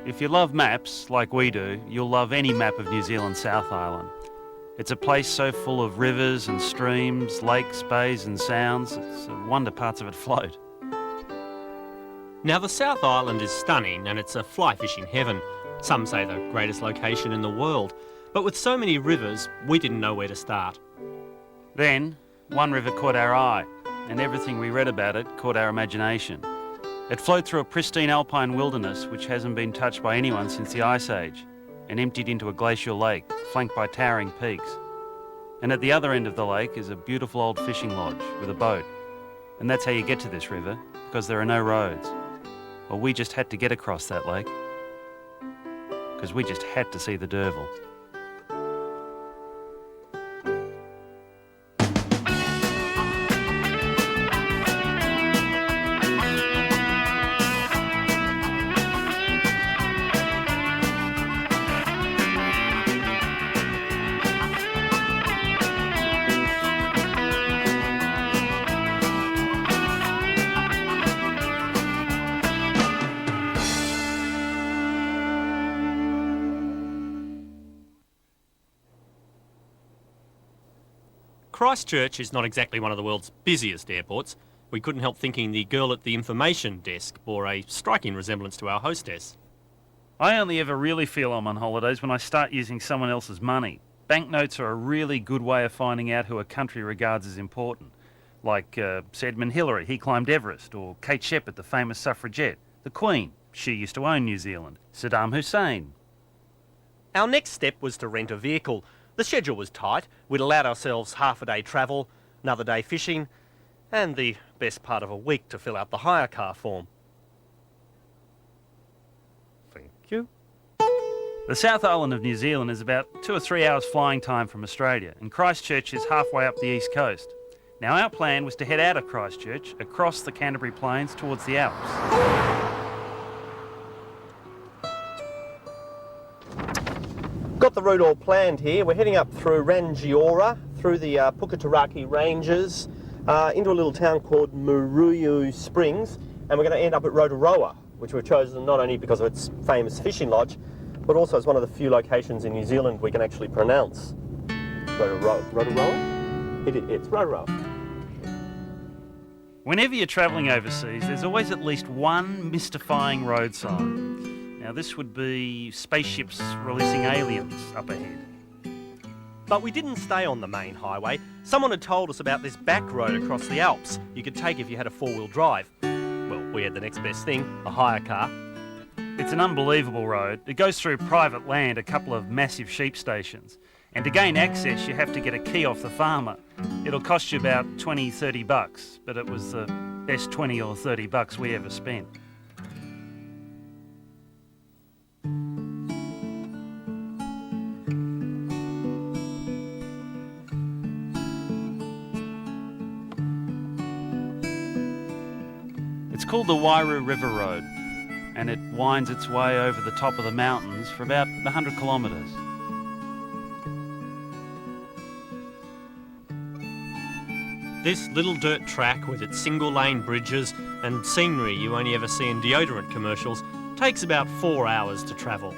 If you love maps, like we do, you'll love any map of New Zealand's South Island. It's a place so full of rivers and streams, lakes, bays and sounds, it's a wonder parts of it float. Now the South Island is stunning and it's a fly fishing heaven. Some say the greatest location in the world. But with so many rivers, we didn't know where to start. Then, one river caught our eye, and everything we read about it caught our imagination. It flowed through a pristine alpine wilderness which hasn't been touched by anyone since the Ice Age, and emptied into a glacial lake flanked by towering peaks. And at the other end of the lake is a beautiful old fishing lodge with a boat. And that's how you get to this river, because there are no roads. Well, we just had to get across that lake, because we just had to see the Derval. Christchurch is not exactly one of the world's busiest airports. We couldn't help thinking the girl at the information desk bore a striking resemblance to our hostess. I only ever really feel I'm on holidays when I start using someone else's money. Banknotes are a really good way of finding out who a country regards as important. Like Sir Edmund Hillary, he climbed Everest, or Kate Sheppard, the famous suffragette, the Queen, she used to own New Zealand, Saddam Hussein. Our next step was to rent a vehicle. The schedule was tight. We'd allowed ourselves half a day travel, another day fishing, and the best part of a week to fill out the hire car form. Thank you. The South Island of New Zealand is about 2 or 3 hours flying time from Australia, and Christchurch is halfway up the east coast. Now our plan was to head out of Christchurch, across the Canterbury Plains towards the Alps. Got the route all planned here. We're heading up through Rangiora, through the Puketaraki Ranges, into a little town called Muruyu Springs, and we're going to end up at Rotorua, which we've chosen not only because of its famous fishing lodge, but also as one of the few locations in New Zealand we can actually pronounce. Rotorua? It's Rotorua. Whenever you're travelling overseas, there's always at least one mystifying road sign. Now this would be spaceships releasing aliens up ahead. But we didn't stay on the main highway. Someone had told us about this back road across the Alps you could take if you had a four-wheel drive. Well, we had the next best thing, a hire car. It's an unbelievable road. It goes through private land, a couple of massive sheep stations. And to gain access, you have to get a key off the farmer. It'll cost you about $20-30, but it was the best $20 or $30 we ever spent. called the Wairau River Road, and it winds its way over the top of the mountains for about 100 kilometres. This little dirt track with its single-lane bridges and scenery you only ever see in deodorant commercials takes about 4 hours to travel.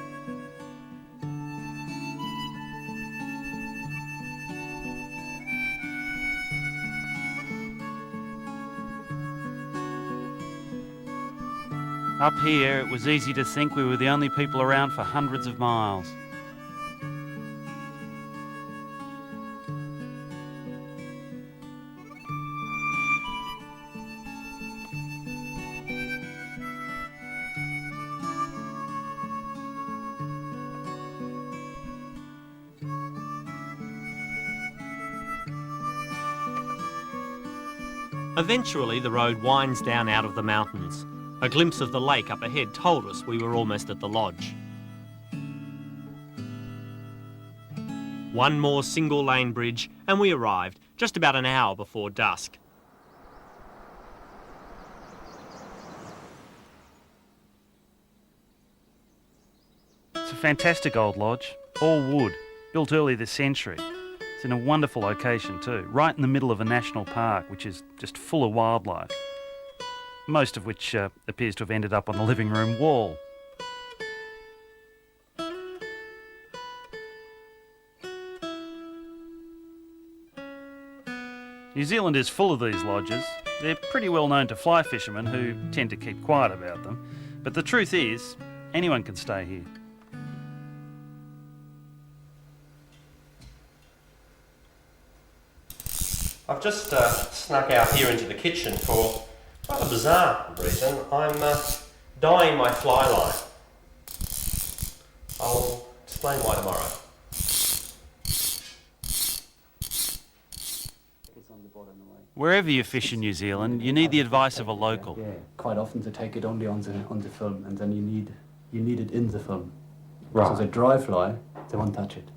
Up here, it was easy to think we were the only people around for hundreds of miles. Eventually, the road winds down out of the mountains. A glimpse of the lake up ahead told us we were almost at the lodge. One more single-lane bridge and we arrived, just about an hour before dusk. It's a fantastic old lodge, all wood, built early this century. It's in a wonderful location too, right in the middle of a national park, which is just full of wildlife, most of which appears to have ended up on the living room wall. New Zealand is full of these lodges. They're pretty well known to fly fishermen who tend to keep quiet about them. But the truth is, anyone can stay here. I've just snuck out here into the kitchen for quite a bizarre reason. I'm dyeing my fly line. I'll explain why tomorrow. Wherever you fish in New Zealand, you need the advice of a local. Yeah, quite often they take it only on the film, and then you need it in the film. Right. So the dry fly, they won't touch it.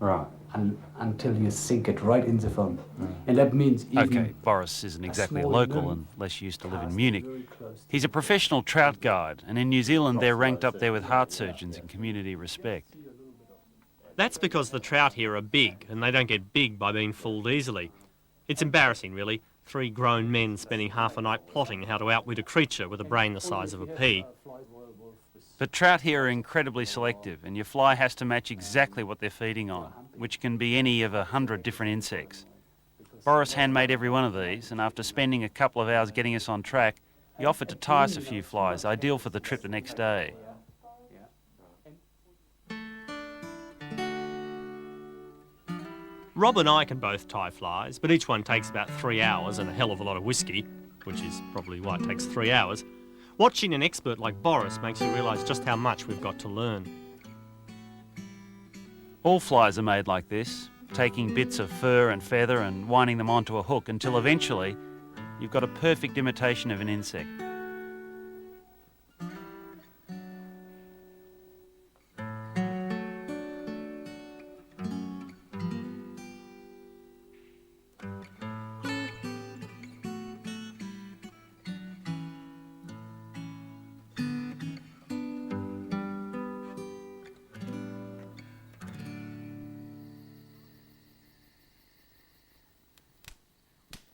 Right. And until you sink it right in the film. And that means even Okay, Boris isn't exactly a small local gnome and less used to live in cast Munich. very close to He's a professional trout guide, and in New Zealand they're ranked up there with heart surgeons in community respect. That's because the trout here are big, and they don't get big by being fooled easily. It's embarrassing, really. 3 grown men spending half a night plotting how to outwit a creature with a brain the size of a pea. But trout here are incredibly selective, and your fly has to match exactly what they're feeding on, which can be any of 100 different insects. Boris handmade every one of these, and after spending a couple of hours getting us on track, he offered to tie us a few flies, ideal for the trip the next day. Rob and I can both tie flies, but each one takes about 3 hours and a hell of a lot of whiskey, which is probably why it takes 3 hours. Watching an expert like Boris makes you realise just how much we've got to learn. All flies are made like this, taking bits of fur and feather and winding them onto a hook until eventually you've got a perfect imitation of an insect.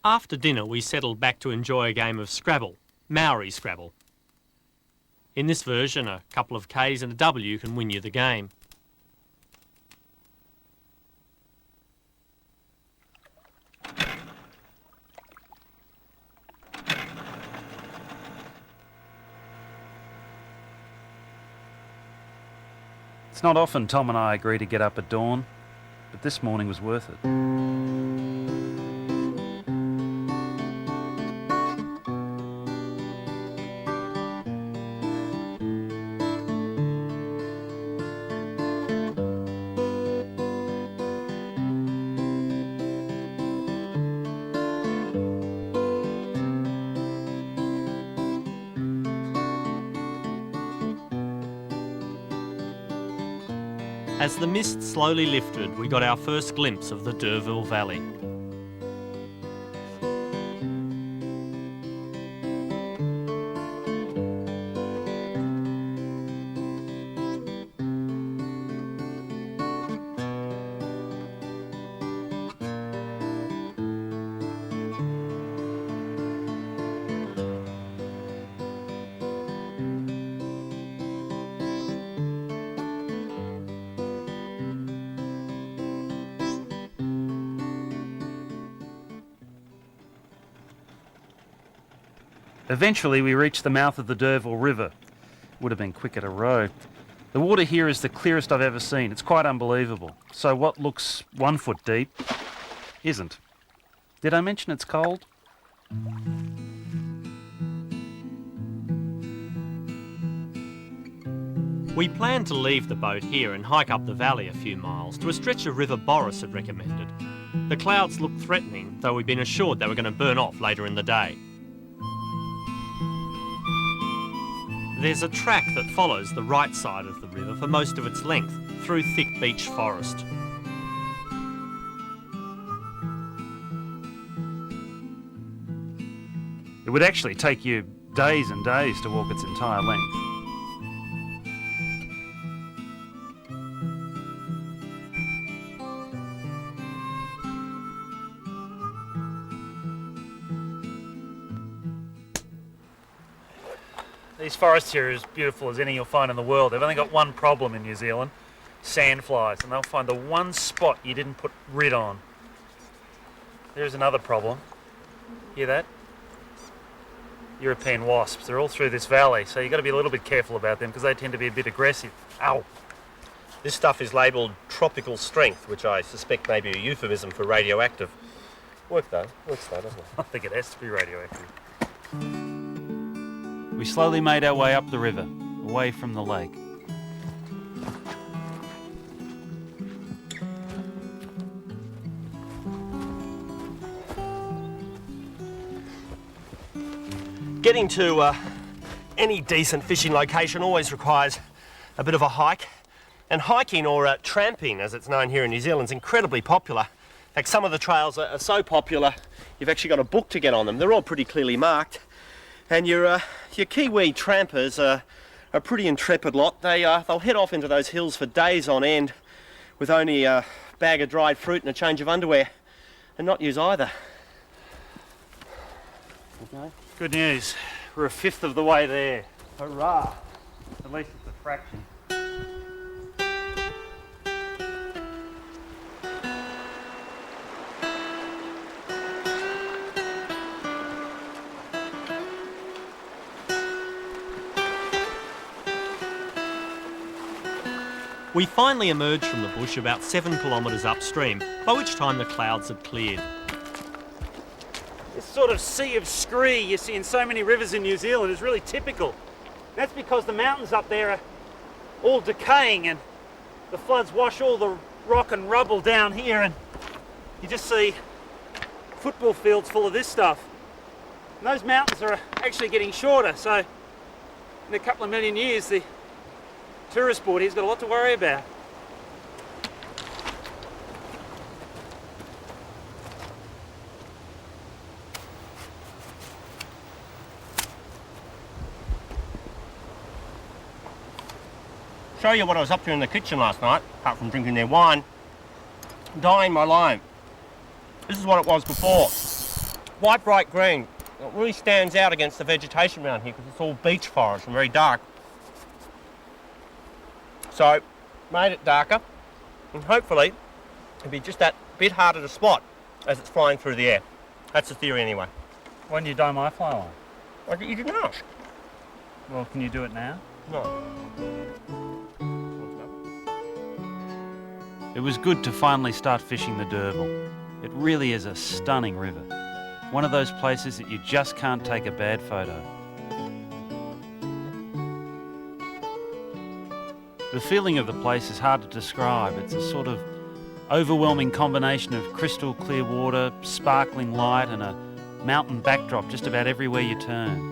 After dinner, we settled back to enjoy a game of Scrabble, Maori Scrabble. In this version, a couple of Ks and a W can win you the game. It's not often Tom and I agree to get up at dawn, but this morning was worth it. As the mist slowly lifted, we got our first glimpse of the D'Urville Valley. Eventually we reached the mouth of the Derville River. Would have been quicker to row. The water here is the clearest I've ever seen. It's quite unbelievable. So what looks 1 foot deep isn't. Did I mention it's cold? We planned to leave the boat here and hike up the valley a few miles to a stretch of river Boris had recommended. The clouds looked threatening, though we'd been assured they were going to burn off later in the day. There's a track that follows the right side of the river for most of its length, through thick beech forest. It would actually take you days and days to walk its entire length. These forests here are as beautiful as any you'll find in the world. They've only got one problem in New Zealand, sandflies, and they'll find the one spot you didn't put rid on. There's another problem. Hear that? European wasps. They're all through this valley, so you've got to be a little bit careful about them because they tend to be a bit aggressive. Ow! This stuff is labelled tropical strength, which I suspect may be a euphemism for radioactive. Works though, doesn't it? I think it has to be radioactive. We slowly made our way up the river, away from the lake. Getting to any decent fishing location always requires a bit of a hike. And hiking, or tramping as it's known here in New Zealand, is incredibly popular. In fact, some of the trails are so popular you've actually got a book to get on them. They're all pretty clearly marked. And your Kiwi trampers are a pretty intrepid lot. They'll head off into those hills for days on end with only a bag of dried fruit and a change of underwear, and not use either. Okay. Good news, we're a fifth of the way there. Hurrah! At least it's a fraction. We finally emerged from the bush about 7 kilometres upstream, by which time the clouds had cleared. This sort of sea of scree you see in so many rivers in New Zealand is really typical. That's because the mountains up there are all decaying and the floods wash all the rock and rubble down here, and you just see football fields full of this stuff. And those mountains are actually getting shorter, so in a couple of million years the tourist board here's got a lot to worry about. Show you what I was up to in the kitchen last night, apart from drinking their wine. Dyeing my lime. This is what it was before. White, bright green. It really stands out against the vegetation around here because it's all beech forest and very dark. So, made it darker, and hopefully it'll be just that bit harder to spot as it's flying through the air. That's the theory anyway. Why didn't you dye my fly line? Well, you didn't ask. Well, can you do it now? No. It was good to finally start fishing the Derville. It really is a stunning river. One of those places that you just can't take a bad photo. The feeling of the place is hard to describe. It's a sort of overwhelming combination of crystal clear water, sparkling light, and a mountain backdrop just about everywhere you turn.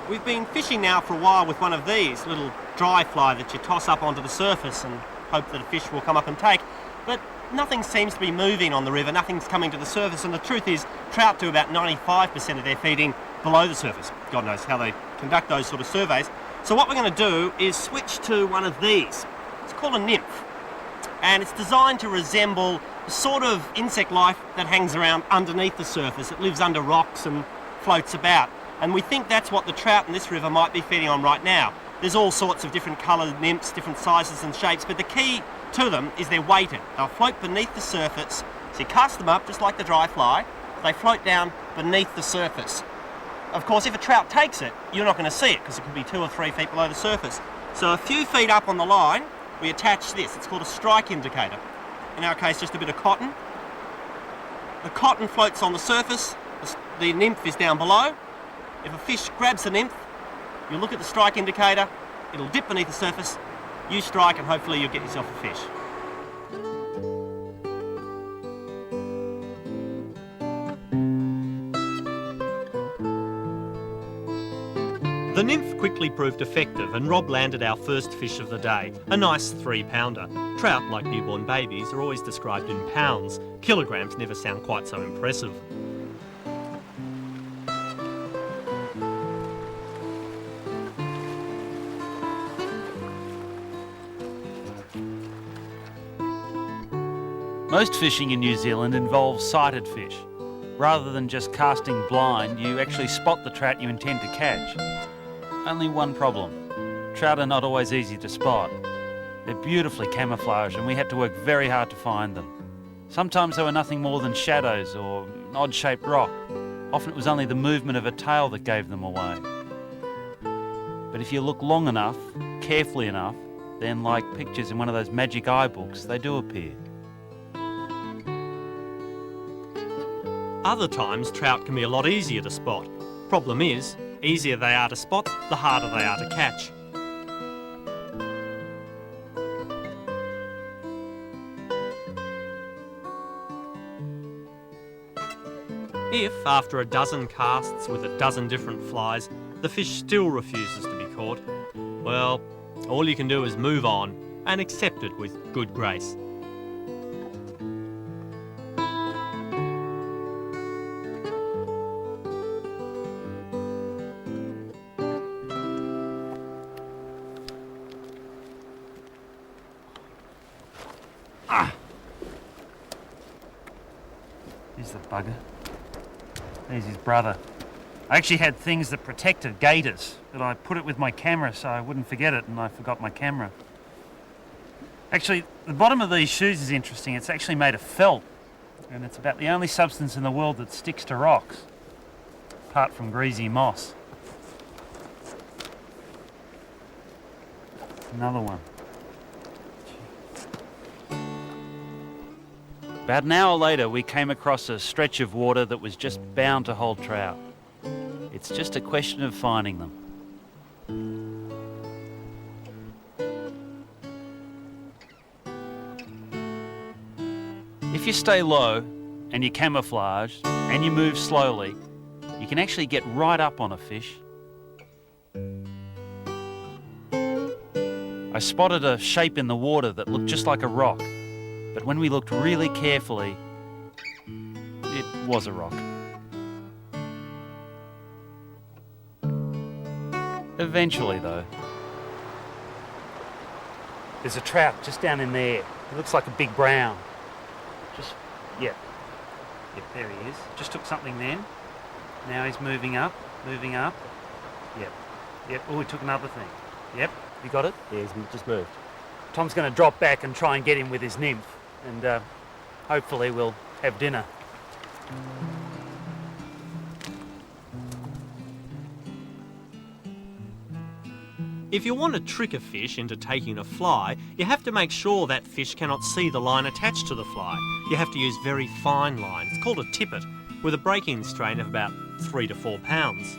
We've been fishing now for a while with one of these, little dry fly that you toss up onto the surface and hope that a fish will come up and take. But nothing seems to be moving on the river, nothing's coming to the surface, and the truth is trout do about 95% of their feeding below the surface. God knows how they conduct those sort of surveys. So what we're going to do is switch to one of these. It's called a nymph, and it's designed to resemble the sort of insect life that hangs around underneath the surface. It lives under rocks and floats about. And we think that's what the trout in this river might be feeding on right now. There's all sorts of different coloured nymphs, different sizes and shapes, but the key to them is they're weighted. They'll float beneath the surface. So you cast them up just like the dry fly. They float down beneath the surface. Of course, if a trout takes it, you're not going to see it because it could be 2 or 3 feet below the surface. So a few feet up on the line, we attach this. It's called a strike indicator. In our case, just a bit of cotton. The cotton floats on the surface. The nymph is down below. If a fish grabs the nymph, you look at the strike indicator, it'll dip beneath the surface, you strike, and hopefully you'll get yourself a fish. The nymph quickly proved effective, and Rob landed our first fish of the day, a nice 3-pounder. Trout, like newborn babies, are always described in pounds. Kilograms never sound quite so impressive. Most fishing in New Zealand involves sighted fish. Rather than just casting blind, you actually spot the trout you intend to catch. Only one problem. Trout are not always easy to spot. They're beautifully camouflaged and we had to work very hard to find them. Sometimes they were nothing more than shadows or an odd-shaped rock. Often it was only the movement of a tail that gave them away. But if you look long enough, carefully enough, then like pictures in one of those magic eye books, they do appear. Other times, trout can be a lot easier to spot. Problem is, easier they are to spot, the harder they are to catch. If, after a dozen casts with a dozen different flies, the fish still refuses to be caught, well, all you can do is move on and accept it with good grace. Here's the bugger. There's his brother. I actually had things that protected gators, but I put it with my camera so I wouldn't forget it, and I forgot my camera. Actually, the bottom of these shoes is interesting. It's actually made of felt, and it's about the only substance in the world that sticks to rocks, apart from greasy moss. Another one. About an hour later, we came across a stretch of water that was just bound to hold trout. It's just a question of finding them. If you stay low and you camouflage and you move slowly, you can actually get right up on a fish. I spotted a shape in the water that looked just like a rock. But when we looked really carefully, it was a rock. Eventually, though. There's a trout just down in there. It looks like a big brown. Yep, there he is. Just took something then. Now he's moving up. Yep. Oh, he took another thing. Yep, you got it? Yeah, he's just moved. Tom's going to drop back and try and get him with his nymph, and hopefully we'll have dinner. If you want to trick a fish into taking a fly, you have to make sure that fish cannot see the line attached to the fly. You have to use very fine line. It's called a tippet, with a break-in strain of about 3 to 4 pounds.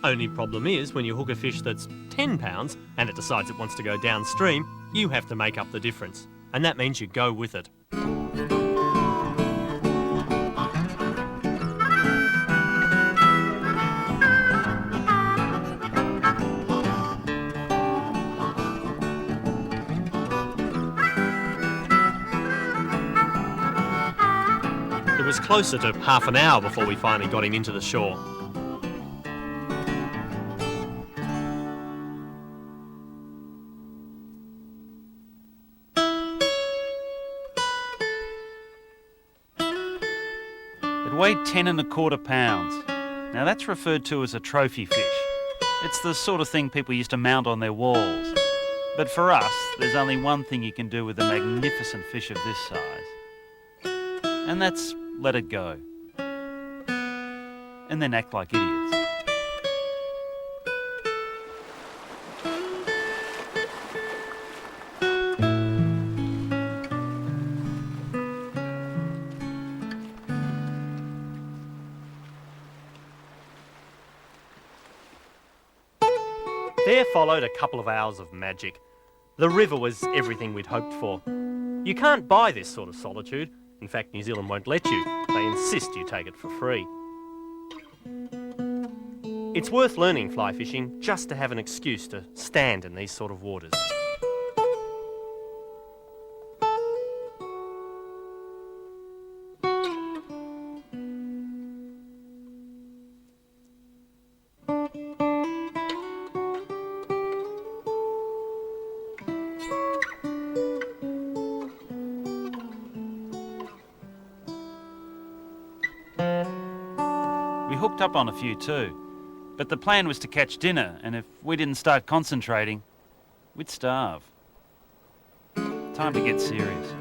Only problem is, when you hook a fish that's 10 pounds and it decides it wants to go downstream, you have to make up the difference. And that means you go with it. It was closer to half an hour before we finally got him into the shore. weighed 10 1/4 pounds. Now that's referred to as a trophy fish. It's the sort of thing people used to mount on their walls. But for us, there's only one thing you can do with a magnificent fish of this size. And that's let it go. And then act like idiots. There followed a couple of hours of magic. The river was everything we'd hoped for. You can't buy this sort of solitude. In fact, New Zealand won't let you. They insist you take it for free. It's worth learning fly fishing just to have an excuse to stand in these sort of waters. We hooked up on a few too, but the plan was to catch dinner, and if we didn't start concentrating, we'd starve. Time to get serious.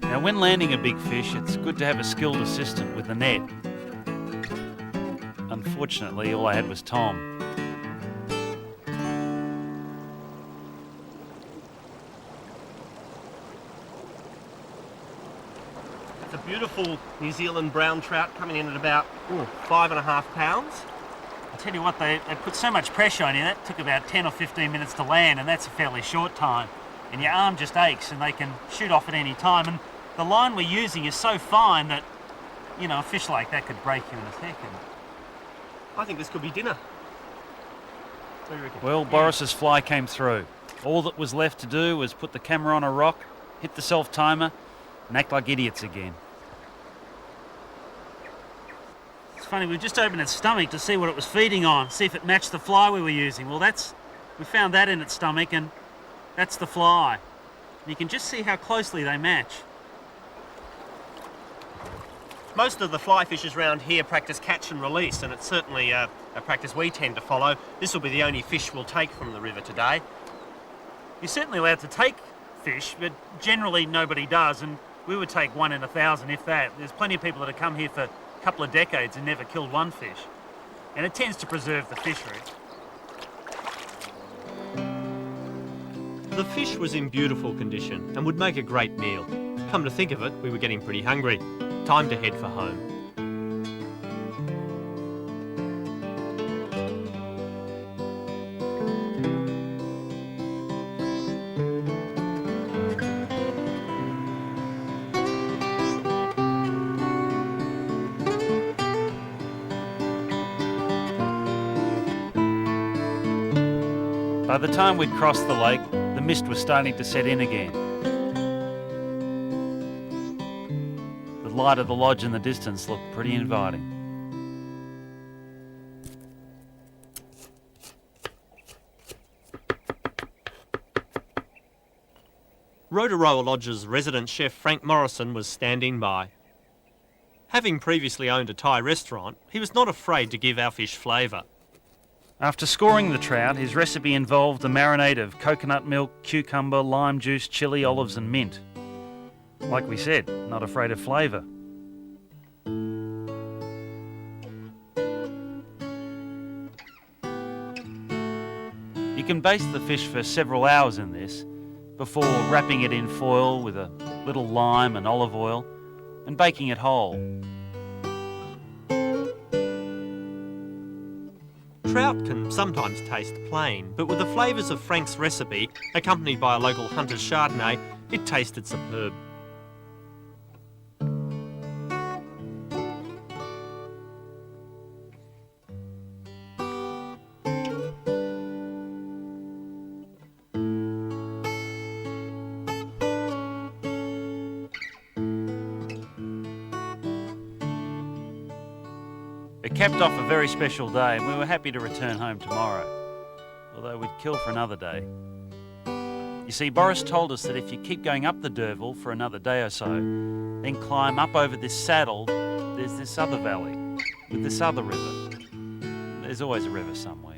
Now, when landing a big fish, it's good to have a skilled assistant with the net. Unfortunately, all I had was Tom. It's a beautiful New Zealand brown trout coming in at about 5.5 pounds. I tell you what, they put so much pressure on you, that took about 10 or 15 minutes to land, and that's a fairly short time. And your arm just aches, and they can shoot off at any time. And the line we're using is so fine that, you know, a fish like that could break you in a second. I think this could be dinner. What do you reckon? Well, Boris's fly came through. All that was left to do was put the camera on a rock, hit the self-timer, and act like idiots again. It's funny, we just opened its stomach to see what it was feeding on, see if it matched the fly we were using. Well, we found that in its stomach, and that's the fly. And you can just see how closely they match. Most of the fly fishers around here practice catch and release, and it's certainly a practice we tend to follow. This will be the only fish we'll take from the river today. You're certainly allowed to take fish, but generally nobody does, and we would take 1 in 1,000, if that. There's plenty of people that have come here for a couple of decades and never killed one fish, and it tends to preserve the fishery. The fish was in beautiful condition and would make a great meal. Come to think of it, we were getting pretty hungry. Time to head for home. By the time we'd crossed the lake, the mist was starting to set in again. The light of the lodge in the distance looked pretty inviting. Rotorua Lodge's resident chef Frank Morrison was standing by. Having previously owned a Thai restaurant, he was not afraid to give our fish flavour. After scoring the trout, his recipe involved a marinade of coconut milk, cucumber, lime juice, chilli, olives and mint. Like we said, not afraid of flavour. You can baste the fish for several hours in this, before wrapping it in foil with a little lime and olive oil and baking it whole. Trout can sometimes taste plain, but with the flavours of Frank's recipe, accompanied by a local hunter's Chardonnay, it tasted superb. capped off a very special day and we were happy to return home tomorrow, although we'd kill for another day. You see, Boris told us that if you keep going up the Derval for another day or so, then climb up over this saddle, there's this other valley with this other river. There's always a river somewhere.